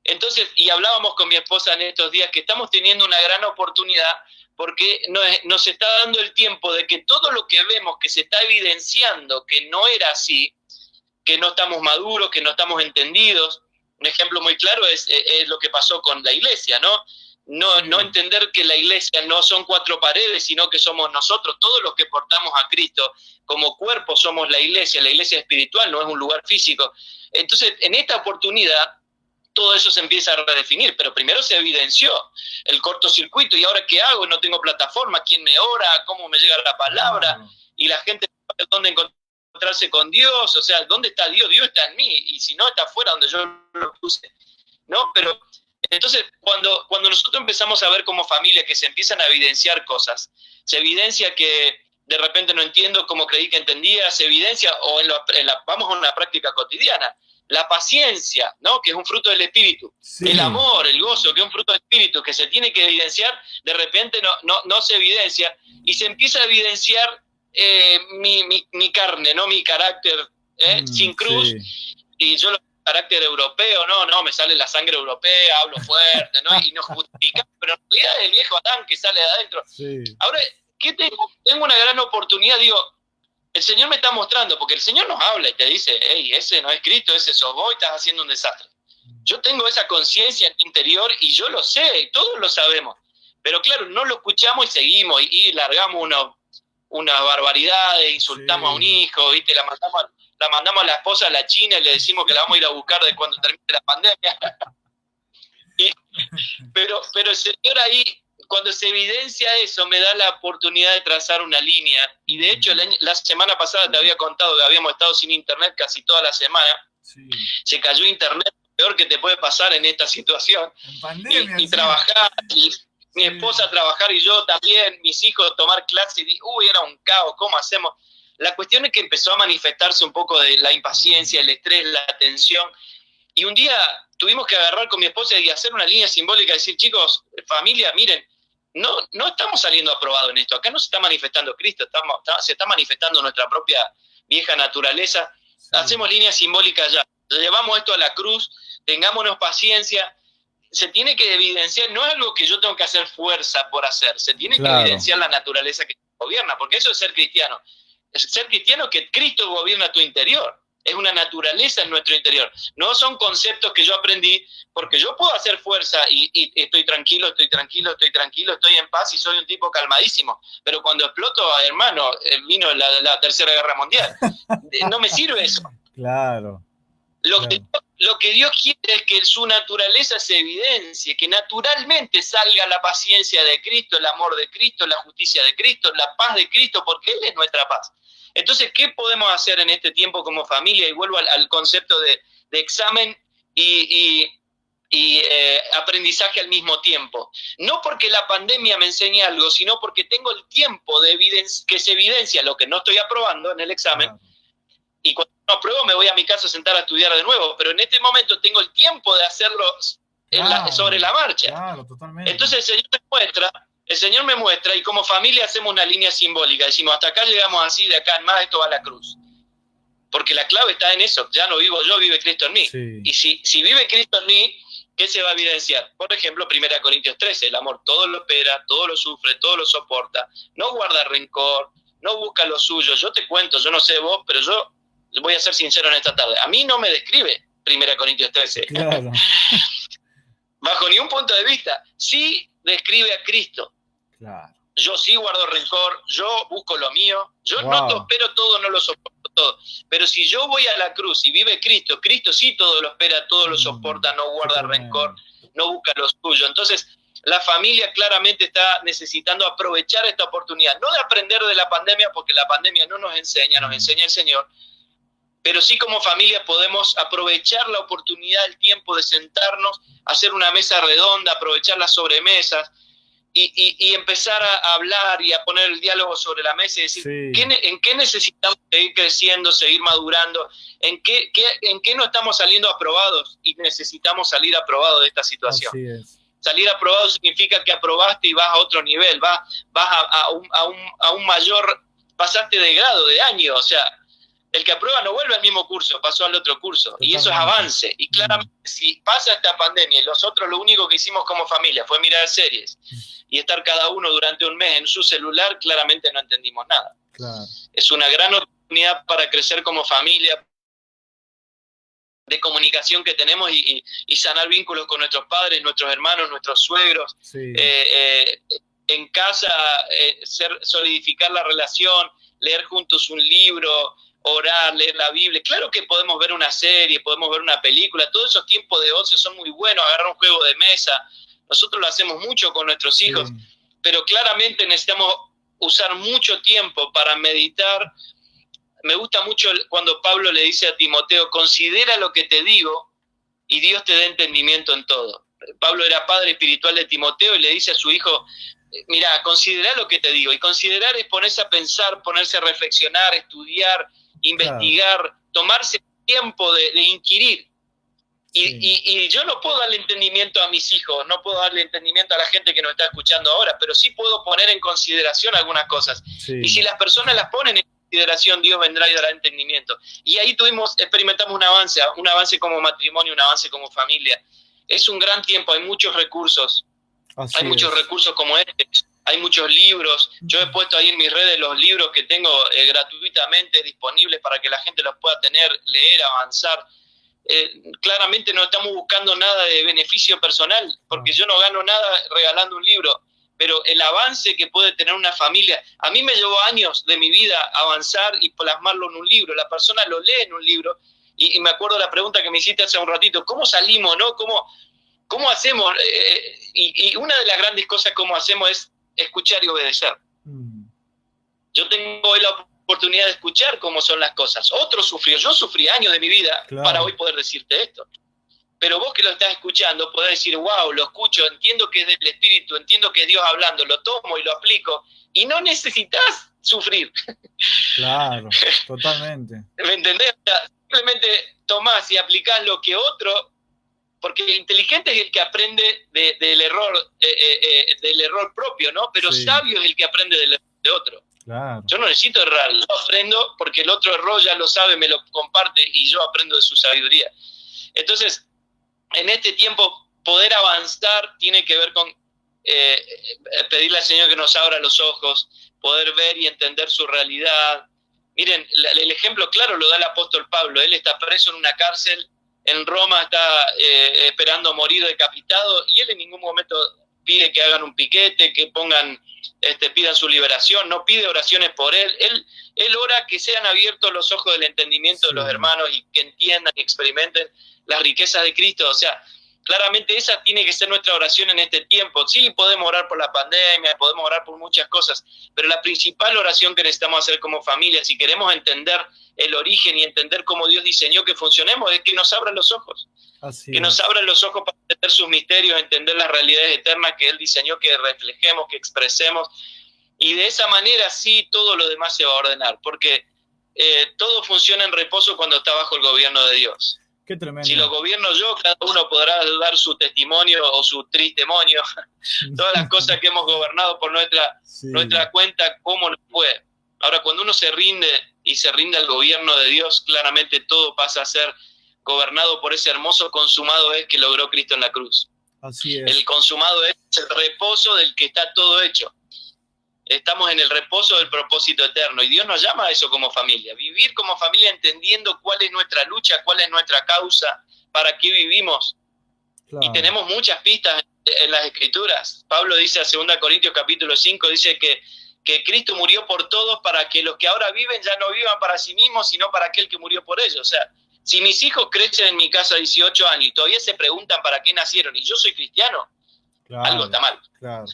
Entonces, y hablábamos con mi esposa en estos días que estamos teniendo una gran oportunidad porque nos está dando el tiempo de que todo lo que vemos que se está evidenciando que no era así, que no estamos maduros, que no estamos entendidos. Un ejemplo muy claro es lo que pasó con la iglesia, ¿no? No entender que la iglesia no son 4 paredes, sino que somos nosotros, todos los que portamos a Cristo. Como cuerpo somos la iglesia espiritual, no es un lugar físico. Entonces, en esta oportunidad, todo eso se empieza a redefinir, pero primero se evidenció el cortocircuito, y ahora ¿qué hago? No tengo plataforma, ¿quién me ora? ¿Cómo me llega la palabra? Y la gente no sabe dónde encontrarse con Dios, o sea, ¿dónde está Dios? Dios está en mí, y si no, está afuera donde yo lo puse, ¿no? Pero entonces, cuando nosotros empezamos a ver como familia que se empiezan a evidenciar cosas, se evidencia que de repente no entiendo como creí que entendía, se evidencia, o vamos a una práctica cotidiana, la paciencia, ¿no? Que es un fruto del Espíritu, sí. El amor, el gozo, que es un fruto del Espíritu, que se tiene que evidenciar, de repente no se evidencia, y se empieza a evidenciar mi carne, ¿no? Mi carácter, sin cruz, sí. Y yo carácter europeo, no, me sale la sangre europea, hablo fuerte, ¿no? Y no justifica, pero en realidad es el viejo Adán que sale de adentro. Sí. Ahora, ¿qué tengo? Tengo una gran oportunidad, digo, el Señor me está mostrando, porque el Señor nos habla y te dice, hey, ese no es Cristo, ese sos vos y estás haciendo un desastre. Yo tengo esa conciencia en mi interior y yo lo sé, y todos lo sabemos. Pero claro, no lo escuchamos y seguimos y largamos una barbaridad, insultamos a un hijo, ¿viste? La mandamos a la esposa a la China y le decimos que la vamos a ir a buscar de cuando termine la pandemia. Y, pero el Señor ahí, cuando se evidencia eso, me da la oportunidad de trazar una línea. Y de hecho, la semana pasada te había contado que habíamos estado sin internet casi toda la semana. Sí. Se cayó internet, lo peor que te puede pasar en esta situación. En pandemia, y trabajar, y mi esposa trabajar y yo también, mis hijos tomar clases, y era un caos, ¿cómo hacemos? La cuestión es que empezó a manifestarse un poco de la impaciencia, el estrés, la tensión. Y un día tuvimos que agarrar con mi esposa y hacer una línea simbólica, decir, chicos, familia, miren, no estamos saliendo aprobados en esto. Acá no se está manifestando Cristo, se está manifestando nuestra propia vieja naturaleza. Sí. Hacemos línea simbólica ya. Llevamos esto a la cruz, tengámonos paciencia. Se tiene que evidenciar, no es algo que yo tengo que hacer fuerza por hacer, se tiene que evidenciar la naturaleza que gobierna, porque eso es ser cristiano. Es ser cristiano que Cristo gobierna tu interior. Es una naturaleza en nuestro interior. No son conceptos que yo aprendí, porque yo puedo hacer fuerza y estoy tranquilo, estoy en paz y soy un tipo calmadísimo. Pero cuando exploto, hermano, vino la Tercera Guerra Mundial. No me sirve eso. Claro. Lo que Dios quiere es que su naturaleza se evidencie, que naturalmente salga la paciencia de Cristo, el amor de Cristo, la justicia de Cristo, la paz de Cristo, porque Él es nuestra paz. Entonces, ¿qué podemos hacer en este tiempo como familia? Y vuelvo al concepto de examen y aprendizaje al mismo tiempo. No porque la pandemia me enseñe algo, sino porque tengo el tiempo que se evidencia lo que no estoy aprobando en el examen. Y cuando no apruebo me voy a mi casa a sentar a estudiar de nuevo. Pero en este momento tengo el tiempo de hacerlo sobre la marcha. Claro, totalmente. Entonces el Señor me muestra y como familia hacemos una línea simbólica. Decimos, hasta acá llegamos así, de acá en más esto va a la cruz. Porque la clave está en eso. Ya no vivo yo, vive Cristo en mí. Sí. Y si vive Cristo en mí, ¿qué se va a evidenciar? Por ejemplo, 1 Corintios 13, el amor todo lo espera, todo lo sufre, todo lo soporta. No guarda rencor, no busca lo suyo. Yo te cuento, yo no sé vos, pero yo voy a ser sincero en esta tarde. A mí no me describe 1 Corintios 13. Claro. Bajo ningún punto de vista. Sí describe a Cristo. Claro. Yo sí guardo rencor, yo busco lo mío, yo no lo espero todo, no lo soporto todo. Pero si yo voy a la cruz y vive Cristo, Cristo sí todo lo espera, todo lo soporta, no guarda rencor, no busca lo suyo. Entonces, la familia claramente está necesitando aprovechar esta oportunidad, no de aprender de la pandemia, porque la pandemia no nos enseña el Señor, pero sí como familia podemos aprovechar la oportunidad, el tiempo de sentarnos, hacer una mesa redonda, aprovechar las sobremesas, y empezar a hablar y a poner el diálogo sobre la mesa y decir, ¿en qué necesitamos seguir creciendo, seguir madurando? ¿En qué no estamos saliendo aprobados y necesitamos salir aprobados de esta situación? Así es. Salir aprobado significa que aprobaste y vas a otro nivel, vas a un mayor, pasaste de grado, de año, o sea, el que aprueba no vuelve al mismo curso, pasó al otro curso. Totalmente. Y eso es avance. Y claramente, si pasa esta pandemia y nosotros lo único que hicimos como familia fue mirar series y estar cada uno durante un mes en su celular, claramente no entendimos nada. Claro. Es una gran oportunidad para crecer como familia, de comunicación que tenemos y sanar vínculos con nuestros padres, nuestros hermanos, nuestros suegros. Sí. En casa, solidificar la relación, leer juntos un libro, orar, leer la Biblia. Claro que podemos ver una serie, podemos ver una película, todos esos tiempos de ocio son muy buenos, agarrar un juego de mesa. Nosotros lo hacemos mucho con nuestros hijos, pero claramente necesitamos usar mucho tiempo para meditar. Me gusta mucho cuando Pablo le dice a Timoteo, considera lo que te digo y Dios te dé entendimiento en todo. Pablo era padre espiritual de Timoteo y le dice a su hijo, mira, considera lo que te digo. Y considerar es ponerse a pensar, ponerse a reflexionar, estudiar, investigar, tomarse tiempo de inquirir. Y yo no puedo darle entendimiento a mis hijos, no puedo darle entendimiento a la gente que nos está escuchando ahora, pero sí puedo poner en consideración algunas cosas. Sí. Y si las personas las ponen en consideración, Dios vendrá y dará entendimiento. Y ahí experimentamos un avance como matrimonio, un avance como familia. Es un gran tiempo, hay muchos recursos. Hay muchos recursos como este, hay muchos libros. Yo he puesto ahí en mis redes los libros que tengo gratuitamente disponibles para que la gente los pueda tener, leer, avanzar. Claramente no estamos buscando nada de beneficio personal, porque yo no gano nada regalando un libro, pero el avance que puede tener una familia, a mí me llevó años de mi vida avanzar y plasmarlo en un libro. La persona lo lee en un libro y me acuerdo la pregunta que me hiciste hace un ratito, ¿cómo salimos, no? ¿Cómo hacemos? Y una de las grandes cosas cómo hacemos es escuchar y obedecer. Yo tengo hoy la oportunidad de escuchar cómo son las cosas. Otro sufrió, yo sufrí años de mi vida para hoy poder decirte esto. Pero vos que lo estás escuchando podés decir, wow, lo escucho, entiendo que es del Espíritu, entiendo que es Dios hablando, lo tomo y lo aplico. Y no necesitas sufrir. Claro, totalmente. ¿Me entendés? O sea, simplemente tomás y aplicás lo que otro, porque el inteligente es el que aprende del error propio, ¿no? Pero sabio es el que aprende del error de otro. Claro. Yo no necesito errar, yo aprendo porque el otro error ya lo sabe, me lo comparte y yo aprendo de su sabiduría. Entonces, en este tiempo, poder avanzar tiene que ver con pedirle al Señor que nos abra los ojos, poder ver y entender su realidad. Miren, el ejemplo claro lo da el apóstol Pablo. Él está preso en una cárcel, en Roma está esperando morir decapitado, y él en ningún momento pide que hagan un piquete, que pidan su liberación, no pide oraciones por él. Él ora que sean abiertos los ojos del entendimiento de los hermanos y que entiendan y experimenten las riquezas de Cristo. O sea, claramente esa tiene que ser nuestra oración en este tiempo. Sí, podemos orar por la pandemia, podemos orar por muchas cosas, pero la principal oración que necesitamos hacer como familia, si queremos entender el origen y entender cómo Dios diseñó que funcionemos, es que nos abran los ojos. Que nos abran los ojos para entender sus misterios, entender las realidades eternas que Él diseñó, que reflejemos, que expresemos. Y de esa manera sí todo lo demás se va a ordenar, porque todo funciona en reposo cuando está bajo el gobierno de Dios. Qué tremendo. Si lo gobierno yo, cada uno podrá dar su testimonio o su tristemonio, todas las cosas que hemos gobernado por nuestra cuenta, cómo nos fue. Ahora, cuando uno se rinde y se rinde al gobierno de Dios, claramente todo pasa a ser gobernado por ese hermoso consumado es que logró Cristo en la cruz. Así es. El consumado es el reposo del que está todo hecho. Estamos en el reposo del propósito eterno y Dios nos llama a eso como familia. Vivir como familia entendiendo cuál es nuestra lucha, cuál es nuestra causa, para qué vivimos. Claro. Y tenemos muchas pistas en las Escrituras. Pablo dice a 2 Corintios capítulo 5, dice que Cristo murió por todos para que los que ahora viven ya no vivan para sí mismos, sino para aquel que murió por ellos. O sea, si mis hijos crecen en mi casa 18 años y todavía se preguntan para qué nacieron y yo soy cristiano, claro, algo está mal. Claro.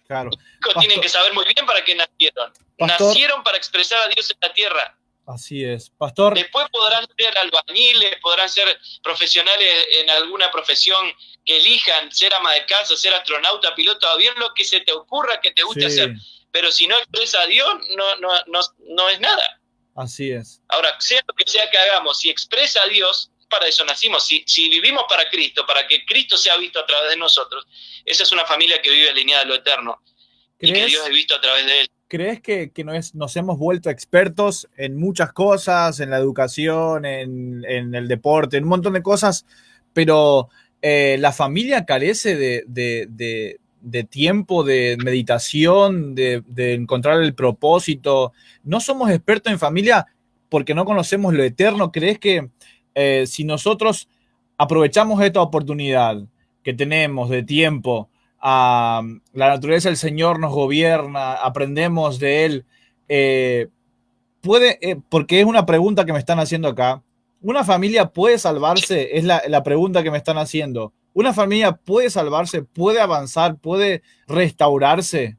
Claro. Los hijos tienen que saber muy bien para qué nacieron. Pastor, nacieron para expresar a Dios en la tierra. Así es. Pastor. Después podrán ser albañiles, podrán ser profesionales en alguna profesión que elijan, ser ama de casa, ser astronauta, piloto de avión, lo que se te ocurra que te guste hacer. Pero si no expresa a Dios, no es nada. Así es. Ahora, sea lo que sea que hagamos, si expresa a Dios, para eso nacimos. Si vivimos para Cristo, para que Cristo sea visto a través de nosotros, esa es una familia que vive alineada a lo eterno y que Dios es visto a través de él. ¿Crees que nos hemos vuelto expertos en muchas cosas, en la educación, en el deporte, en un montón de cosas, pero la familia carece de tiempo, de meditación, de encontrar el propósito? ¿No somos expertos en familia porque no conocemos lo eterno? ¿Crees que si nosotros aprovechamos esta oportunidad que tenemos de tiempo, la naturaleza del Señor nos gobierna, aprendemos de Él, porque es una pregunta que me están haciendo acá, ¿una familia puede salvarse? Es la pregunta que me están haciendo. ¿Una familia puede salvarse, puede avanzar, puede restaurarse?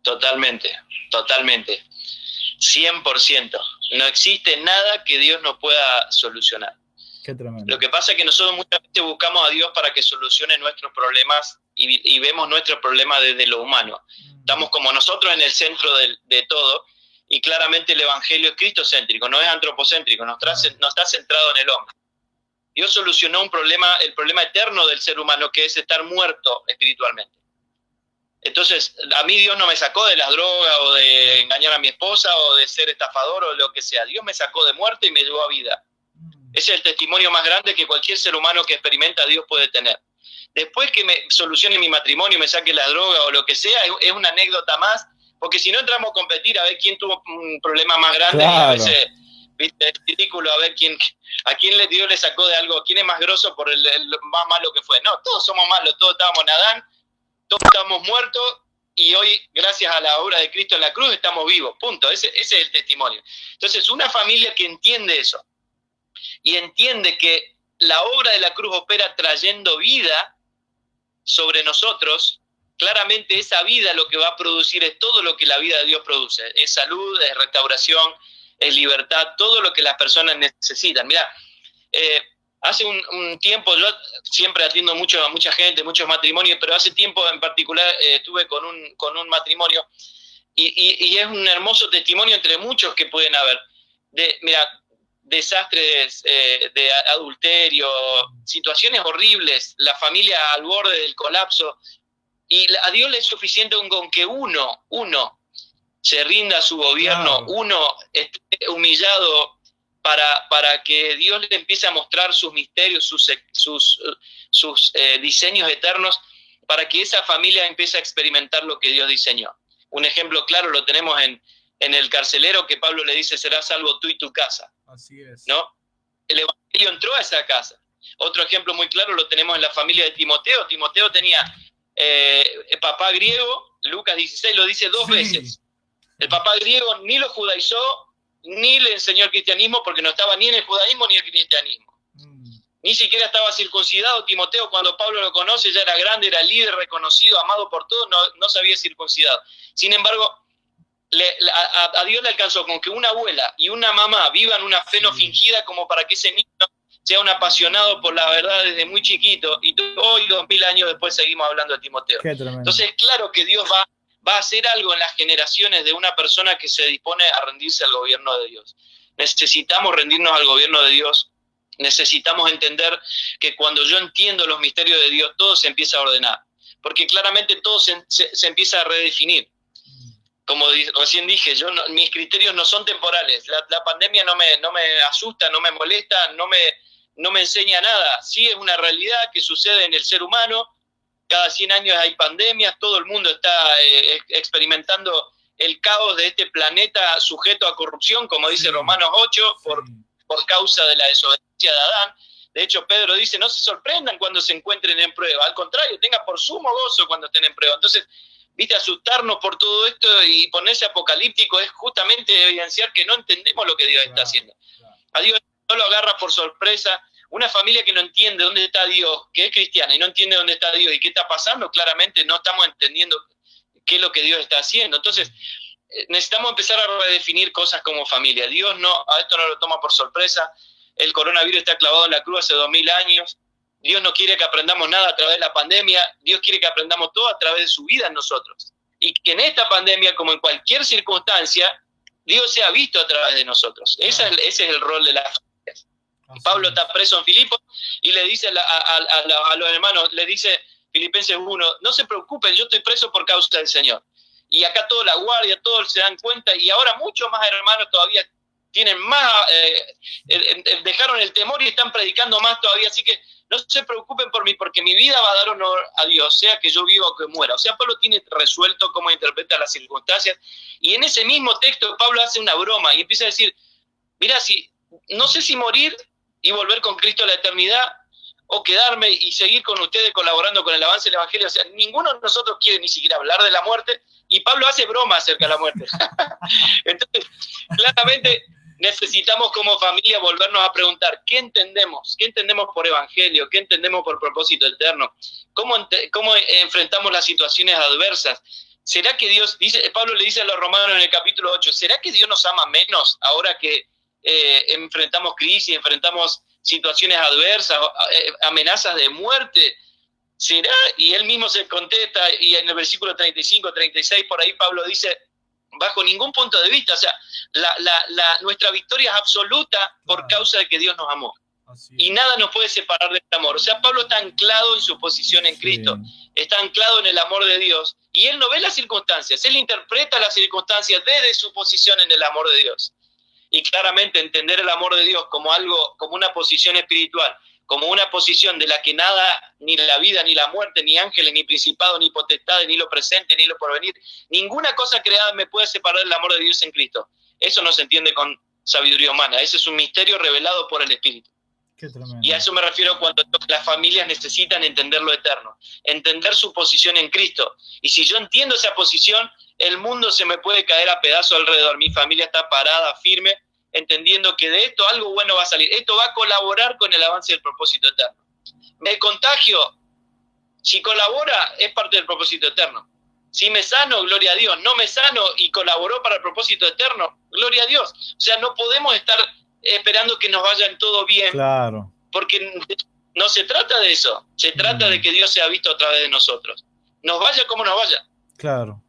Totalmente, 100%. No existe nada que Dios no pueda solucionar. Qué tremendo. Lo que pasa es que nosotros muchas veces buscamos a Dios para que solucione nuestros problemas y vemos nuestros problemas desde lo humano. Estamos como nosotros en el centro de todo, y claramente el evangelio es cristocéntrico, no es antropocéntrico, no está centrado en el hombre. Dios solucionó el problema eterno del ser humano, que es estar muerto espiritualmente. Entonces, a mí Dios no me sacó de las drogas o de engañar a mi esposa o de ser estafador o lo que sea. Dios me sacó de muerte y me llevó a vida. Ese es el testimonio más grande que cualquier ser humano que experimenta a Dios puede tener. Después que me solucione mi matrimonio, me saque las drogas o lo que sea, es una anécdota más, porque si no entramos a competir a ver quién tuvo un problema más grande, claro. Y a veces, ¿viste? Es ridículo a ver a quién Dios le sacó de algo, quién es más grosso por el más malo que fue. No, todos somos malos, todos estábamos nadando, todos estábamos muertos, y hoy, gracias a la obra de Cristo en la cruz, estamos vivos, punto. Ese es el testimonio. Entonces, una familia que entiende eso, y entiende que la obra de la cruz opera trayendo vida sobre nosotros, claramente esa vida lo que va a producir es todo lo que la vida de Dios produce. Es salud, es restauración, es libertad, todo lo que las personas necesitan. Mira, hace un tiempo, yo siempre atiendo a mucha gente, muchos matrimonios, pero hace tiempo en particular estuve con un matrimonio y es un hermoso testimonio entre muchos que pueden haber. Mira, desastres de adulterio, situaciones horribles, la familia al borde del colapso, y a Dios le es suficiente con que uno se rinda a su gobierno, uno esté humillado para que Dios le empiece a mostrar sus misterios, sus diseños eternos, para que esa familia empiece a experimentar lo que Dios diseñó. Un ejemplo claro lo tenemos en el carcelero, que Pablo le dice, serás salvo tú y tu casa. Así es. ¿No? El evangelio entró a esa casa. Otro ejemplo muy claro lo tenemos en la familia de Timoteo. Timoteo tenía papá griego, Lucas 16 lo dice 2 veces. El papá griego ni lo judaizó, ni le enseñó el cristianismo, porque no estaba ni en el judaísmo ni en el cristianismo. Ni siquiera estaba circuncidado. Timoteo, cuando Pablo lo conoce, ya era grande, era líder, reconocido, amado por todos, no se había circuncidado. Sin embargo, a Dios le alcanzó con que una abuela y una mamá vivan una fe no fingida, como para que ese niño sea un apasionado por la verdad desde muy chiquito, y hoy, 2000 años después, seguimos hablando de Timoteo. Entonces, claro que Dios va a hacer algo en las generaciones de una persona que se dispone a rendirse al gobierno de Dios. Necesitamos rendirnos al gobierno de Dios. Necesitamos entender que cuando yo entiendo los misterios de Dios, todo se empieza a ordenar, porque claramente todo se empieza a redefinir. Como recién dije, mis criterios no son temporales. La pandemia no me asusta, no me molesta, no me enseña nada. Sí, es una realidad que sucede en el ser humano. Cada 100 años hay pandemias, todo el mundo está experimentando el caos de este planeta sujeto a corrupción, como dice Romanos 8, por causa de la desobediencia de Adán. De hecho, Pedro dice, no se sorprendan cuando se encuentren en prueba. Al contrario, tengan por sumo gozo cuando estén en prueba. Entonces, asustarnos por todo esto y ponerse apocalíptico es justamente evidenciar que no entendemos lo que Dios está haciendo. A Dios no lo agarra por sorpresa. Una familia que no entiende dónde está Dios, que es cristiana y no entiende dónde está Dios y qué está pasando, claramente no estamos entendiendo qué es lo que Dios está haciendo. Entonces, necesitamos empezar a redefinir cosas como familia. Dios a esto no lo toma por sorpresa. El coronavirus está clavado en la cruz hace 2000 años. Dios no quiere que aprendamos nada a través de la pandemia. Dios quiere que aprendamos todo a través de su vida en nosotros. Y que en esta pandemia, como en cualquier circunstancia, Dios sea visto a través de nosotros. Ese es el rol de las familias. Pablo está preso en Filipos y le dice a los hermanos, le dice Filipenses 1, no se preocupen, yo estoy preso por causa del Señor. Y acá toda la guardia, todos se dan cuenta, y ahora muchos más hermanos todavía tienen más, dejaron el temor y están predicando más todavía, así que no se preocupen por mí, porque mi vida va a dar honor a Dios, sea que yo viva o que muera. O sea, Pablo tiene resuelto cómo interpreta las circunstancias, y en ese mismo texto Pablo hace una broma y empieza a decir, mira, no sé si morir y volver con Cristo a la eternidad, o quedarme y seguir con ustedes colaborando con el avance del Evangelio. O sea, ninguno de nosotros quiere ni siquiera hablar de la muerte, y Pablo hace broma acerca de la muerte. Entonces, claramente necesitamos como familia volvernos a preguntar, ¿qué entendemos? ¿Qué entendemos por evangelio? ¿Qué entendemos por propósito eterno? ¿Cómo enfrentamos las situaciones adversas? ¿Será que Dios, Pablo le dice a los romanos en el capítulo 8, ¿será que Dios nos ama menos ahora que enfrentamos crisis, enfrentamos situaciones adversas, amenazas de muerte? ¿Será? Y él mismo se contesta, y en el versículo 35, 36, por ahí Pablo dice, bajo ningún punto de vista, o sea, nuestra victoria es absoluta por causa de que Dios nos amó. Y nada nos puede separar de este amor. O sea, Pablo está anclado en su posición en Cristo, está anclado en el amor de Dios, y él no ve las circunstancias, él interpreta las circunstancias desde su posición en el amor de Dios. Y claramente entender el amor de Dios como algo, como una posición espiritual, como una posición de la que nada, ni la vida, ni la muerte, ni ángeles, ni principados, ni potestades, ni lo presente, ni lo porvenir, ninguna cosa creada me puede separar del amor de Dios en Cristo. Eso no se entiende con sabiduría humana, ese es un misterio revelado por el Espíritu. Y a eso me refiero cuando las familias necesitan entender lo eterno, entender su posición en Cristo. Y si yo entiendo esa posición, el mundo se me puede caer a pedazos alrededor. Mi familia está parada, firme, entendiendo que de esto algo bueno va a salir. Esto va a colaborar con el avance del propósito eterno. Me contagio, si colabora, es parte del propósito eterno. Si me sano, gloria a Dios. No me sano y colaboró para el propósito eterno, gloria a Dios. O sea, no podemos estar esperando que nos vaya todo bien. Claro. Porque no se trata de eso. Se trata de que Dios sea visto a través de nosotros. Nos vaya como nos vaya. Claro.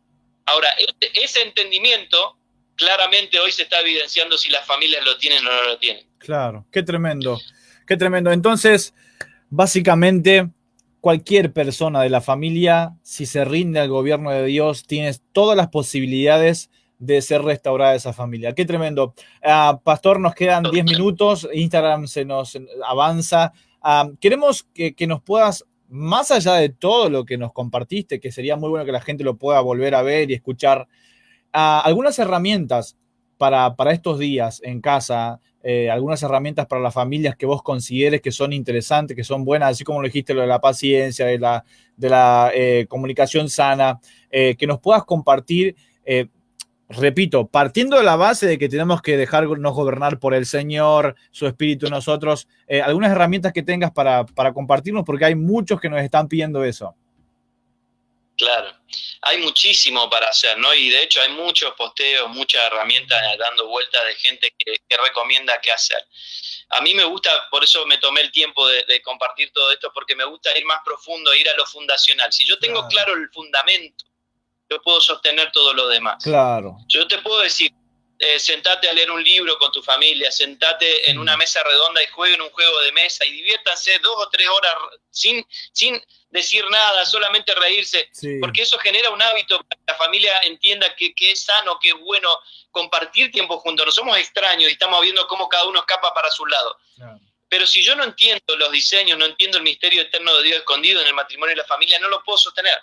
Ahora, ese entendimiento claramente hoy se está evidenciando si las familias lo tienen o no lo tienen. Claro, qué tremendo, qué tremendo. Entonces, básicamente, cualquier persona de la familia, si se rinde al gobierno de Dios, tiene todas las posibilidades de ser restaurada esa familia. Qué tremendo. Pastor, nos quedan 10 minutos, Instagram se nos avanza. Queremos que nos puedas, más allá de todo lo que nos compartiste, que sería muy bueno que la gente lo pueda volver a ver y escuchar, algunas herramientas para estos días en casa, algunas herramientas para las familias que vos consideres que son interesantes, que son buenas, así como lo dijiste, lo de la paciencia, de la comunicación sana, que nos puedas compartir, repito, partiendo de la base de que tenemos que dejarnos gobernar por el Señor, su Espíritu en nosotros, algunas herramientas que tengas para compartirnos, porque hay muchos que nos están pidiendo eso. Claro, hay muchísimo para hacer, ¿no? Y de hecho hay muchos posteos, muchas herramientas dando vueltas de gente que recomienda qué hacer. A mí me gusta, por eso me tomé el tiempo de compartir todo esto, porque me gusta ir más profundo, ir a lo fundacional. Si yo tengo claro el fundamento, yo puedo sostener todo lo demás. Claro. Yo te puedo decir, sentate a leer un libro con tu familia, sentate en una mesa redonda y jueguen un juego de mesa y diviértanse 2 o 3 horas sin decir nada, solamente reírse, porque eso genera un hábito para que la familia entienda que es sano, que es bueno compartir tiempo juntos. No somos extraños y estamos viendo cómo cada uno escapa para su lado. Claro. Pero si yo no entiendo los diseños, no entiendo el misterio eterno de Dios escondido en el matrimonio y la familia, no lo puedo sostener.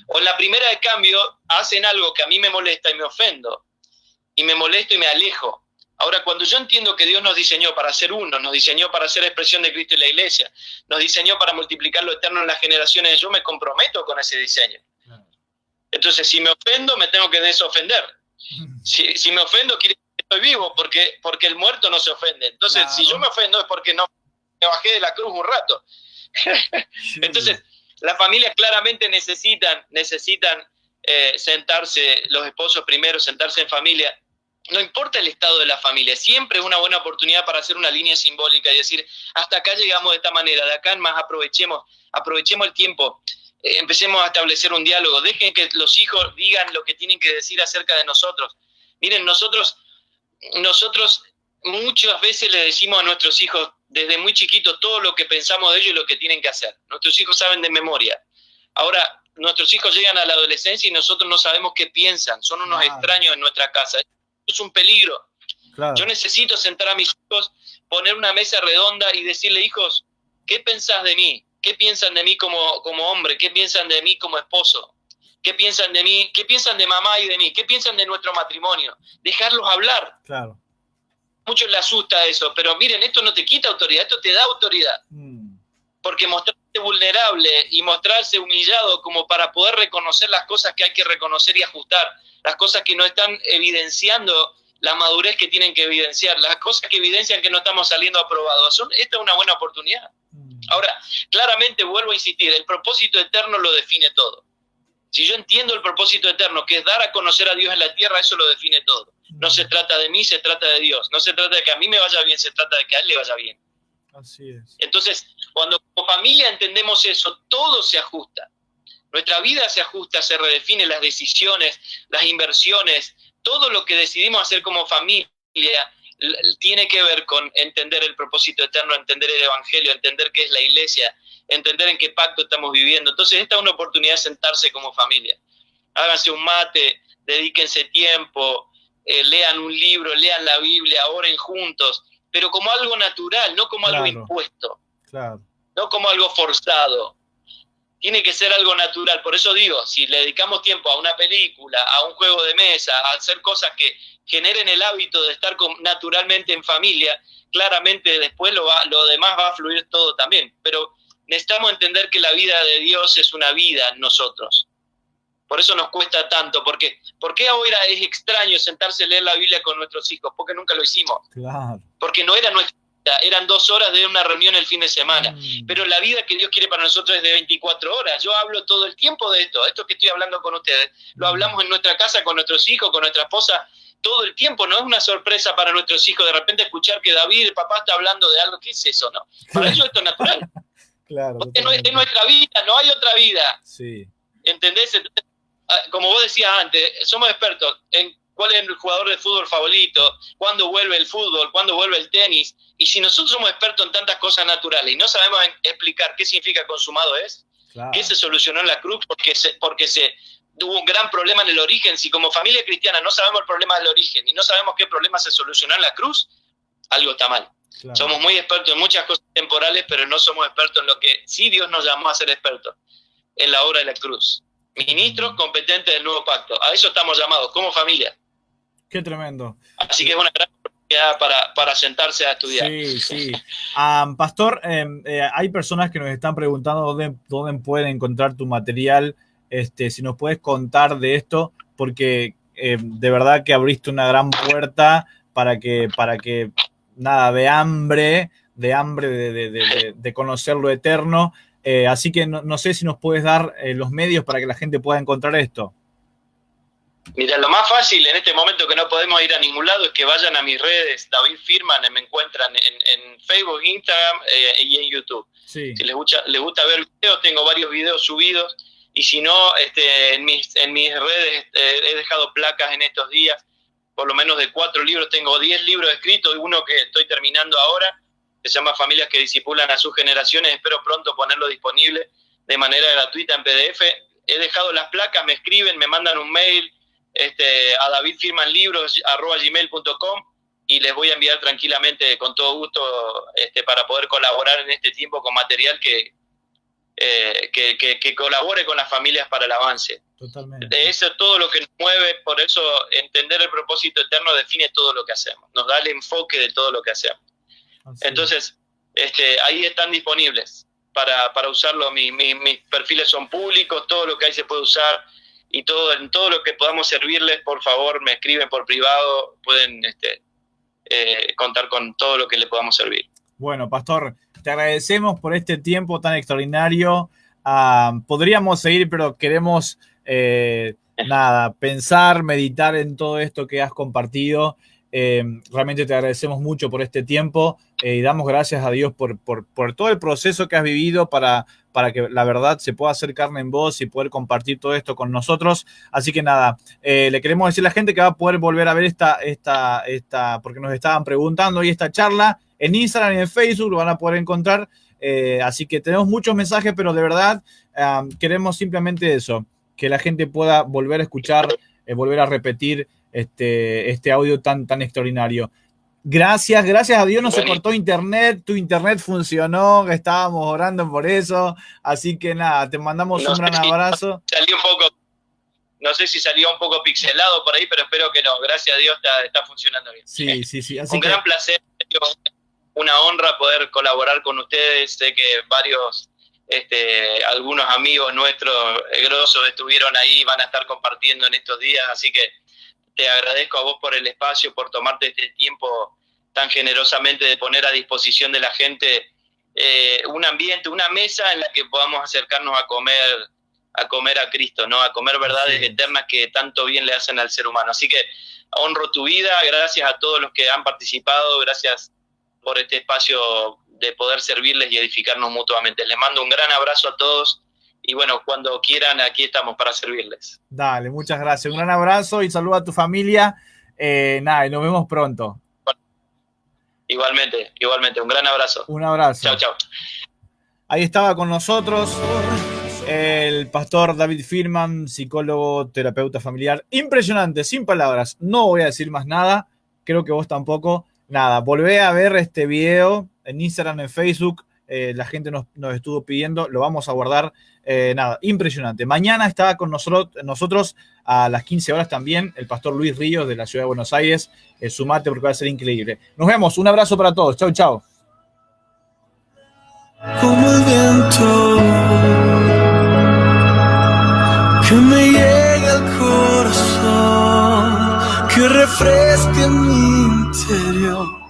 O en la primera de cambio hacen algo que a mí me molesta y me ofendo, y me molesto y me alejo. Ahora, cuando yo entiendo que Dios nos diseñó para ser uno, nos diseñó para ser expresión de Cristo en la iglesia, nos diseñó para multiplicar lo eterno en las generaciones, yo me comprometo con ese diseño. Entonces, si me ofendo, me tengo que desofender. Si me ofendo, quiere decir que estoy vivo, porque el muerto no se ofende. Entonces, si yo me ofendo es porque no me bajé de la cruz un rato. Entonces, las familias claramente necesitan sentarse, los esposos primero, sentarse en familia. No importa el estado de la familia, siempre es una buena oportunidad para hacer una línea simbólica y decir, hasta acá llegamos de esta manera, de acá en más aprovechemos el tiempo, empecemos a establecer un diálogo, dejen que los hijos digan lo que tienen que decir acerca de nosotros. Miren, nosotros muchas veces le decimos a nuestros hijos desde muy chiquitos todo lo que pensamos de ellos y lo que tienen que hacer. Nuestros hijos saben de memoria. Ahora, nuestros hijos llegan a la adolescencia y nosotros no sabemos qué piensan, son unos extraños en nuestra casa. Es un peligro. Claro. Yo necesito sentar a mis hijos, poner una mesa redonda y decirle, hijos, ¿qué pensás de mí? ¿Qué piensan de mí como hombre? ¿Qué piensan de mí como esposo? ¿Qué piensan de mí? ¿Qué piensan de mamá y de mí? ¿Qué piensan de nuestro matrimonio? Dejarlos hablar. Claro. Muchos les asusta eso, pero miren, esto no te quita autoridad, esto te da autoridad. Porque mostrarse vulnerable y mostrarse humillado como para poder reconocer las cosas que hay que reconocer y ajustar, las cosas que no están evidenciando la madurez que tienen que evidenciar, las cosas que evidencian que no estamos saliendo aprobados. Esta es una buena oportunidad. Ahora, claramente vuelvo a insistir, el propósito eterno lo define todo. Si yo entiendo el propósito eterno, que es dar a conocer a Dios en la tierra, eso lo define todo. No se trata de mí, se trata de Dios. No se trata de que a mí me vaya bien, se trata de que a Él le vaya bien. Así es. Entonces, cuando como familia entendemos eso, todo se ajusta. Nuestra vida se ajusta, se redefine las decisiones, las inversiones, todo lo que decidimos hacer como familia tiene que ver con entender el propósito eterno, entender el evangelio, entender qué es la iglesia, entender en qué pacto estamos viviendo. Entonces, esta es una oportunidad de sentarse como familia. Háganse un mate, dedíquense tiempo, lean un libro, lean la Biblia, oren juntos, pero como algo natural, no como algo impuesto, no como algo forzado. Tiene que ser algo natural. Por eso digo, si le dedicamos tiempo a una película, a un juego de mesa, a hacer cosas que generen el hábito de estar naturalmente en familia, claramente después lo demás va a fluir todo también. Pero necesitamos entender que la vida de Dios es una vida en nosotros. Por eso nos cuesta tanto. ¿Por qué ahora es extraño sentarse a leer la Biblia con nuestros hijos? Porque nunca lo hicimos. Claro. Porque no era nuestra vida, eran 2 horas de una reunión el fin de semana. Pero la vida que Dios quiere para nosotros es de 24 horas. Yo hablo todo el tiempo de esto que estoy hablando con ustedes. Lo hablamos en nuestra casa con nuestros hijos, con nuestra esposa, todo el tiempo. No es una sorpresa para nuestros hijos de repente escuchar que David, el papá, está hablando de algo. ¿Qué es eso? No. Para ellos esto es natural. Claro. Porque es nuestra vida, no hay otra vida. Sí. ¿Entendés? Entonces, como vos decías antes, somos expertos en cuál es el jugador de fútbol favorito, cuándo vuelve el fútbol, cuándo vuelve el tenis. Y si nosotros somos expertos en tantas cosas naturales y no sabemos explicar qué significa consumado es, claro, qué se solucionó en la cruz, porque hubo un gran problema en el origen. Si como familia cristiana no sabemos el problema del origen y no sabemos qué problema se solucionó en la cruz, algo está mal. Claro. Somos muy expertos en muchas cosas temporales, pero no somos expertos en lo que sí Dios nos llamó a ser expertos, en la obra de la cruz. Ministros competentes del nuevo pacto. A eso estamos llamados, como familia. Qué tremendo. Así que es una gran oportunidad para sentarse a estudiar. Sí, sí. Pastor, hay personas que nos están preguntando dónde pueden encontrar tu material. Si nos puedes contar de esto, porque de verdad que abriste una gran puerta para que nada, de hambre de conocer lo eterno. Así que no sé si nos puedes dar los medios para que la gente pueda encontrar esto. Mira, lo más fácil en este momento que no podemos ir a ningún lado es que vayan a mis redes. David Firman, me encuentran en Facebook, Instagram y en YouTube. Sí. Si les gusta ver videos, tengo varios videos subidos. Y si no, en mis redes he dejado placas en estos días, por lo menos de 4 libros. Tengo 10 libros escritos y uno que estoy terminando ahora, que se llama Familias que discipulan a sus generaciones. Espero pronto ponerlo disponible de manera gratuita en PDF. He dejado las placas, me escriben, me mandan un mail a davidfirmanlibros@gmail.com y les voy a enviar tranquilamente, con todo gusto, para poder colaborar en este tiempo con material que colabore con las familias para el avance. Totalmente. Eso es todo lo que nos mueve. Por eso entender el propósito eterno define todo lo que hacemos, nos da el enfoque de todo lo que hacemos. Así. Entonces ahí están disponibles para usarlo. Mis perfiles son públicos, todo lo que hay se puede usar, y en todo lo que podamos servirles, por favor me escriben por privado, pueden contar con todo lo que le podamos servir. Bueno, Pastor, te agradecemos por este tiempo tan extraordinario. Podríamos seguir, pero queremos pensar, meditar en todo esto que has compartido. Realmente te agradecemos mucho por este tiempo y damos gracias a Dios por todo el proceso que has vivido para que la verdad se pueda hacer carne en vos y poder compartir todo esto con nosotros. Así que nada, le queremos decir a la gente que va a poder volver a ver esta porque nos estaban preguntando, y esta charla en Instagram y en Facebook lo van a poder encontrar. Así que tenemos muchos mensajes, pero de verdad queremos simplemente eso, que la gente pueda volver a escuchar, volver a repetir este audio tan extraordinario. Gracias a Dios no se cortó internet, tu internet funcionó, estábamos orando por eso, así que nada, te mandamos un gran abrazo. No sé si salió un poco pixelado por ahí, pero espero que no, gracias a Dios está funcionando bien. Sí. Así un gran placer, una honra poder colaborar con ustedes. Sé que varios, algunos amigos nuestros grosos estuvieron ahí y van a estar compartiendo en estos días, así que te agradezco a vos por el espacio, por tomarte este tiempo tan generosamente de poner a disposición de la gente un ambiente, una mesa en la que podamos acercarnos a comer a Cristo, ¿no? A comer verdades eternas que tanto bien le hacen al ser humano. Así que honro tu vida, gracias a todos los que han participado, gracias por este espacio de poder servirles y edificarnos mutuamente. Les mando un gran abrazo a todos. Y bueno, cuando quieran, aquí estamos para servirles. Dale, muchas gracias. Un gran abrazo y saluda a tu familia. Y nos vemos pronto. Igualmente. Un gran abrazo. Un abrazo. Chao. Ahí estaba con nosotros el pastor David Firman, psicólogo, terapeuta familiar. Impresionante, sin palabras. No voy a decir más nada. Creo que vos tampoco. Nada, volvé a ver este video en Instagram, en Facebook. La gente nos estuvo pidiendo, lo vamos a guardar. Impresionante. Mañana está con nosotros a las 15 horas también el pastor Luis Ríos de la ciudad de Buenos Aires. Sumate porque va a ser increíble. Nos vemos, un abrazo para todos. Chau. Como el viento que me lleva que refresque mi interior.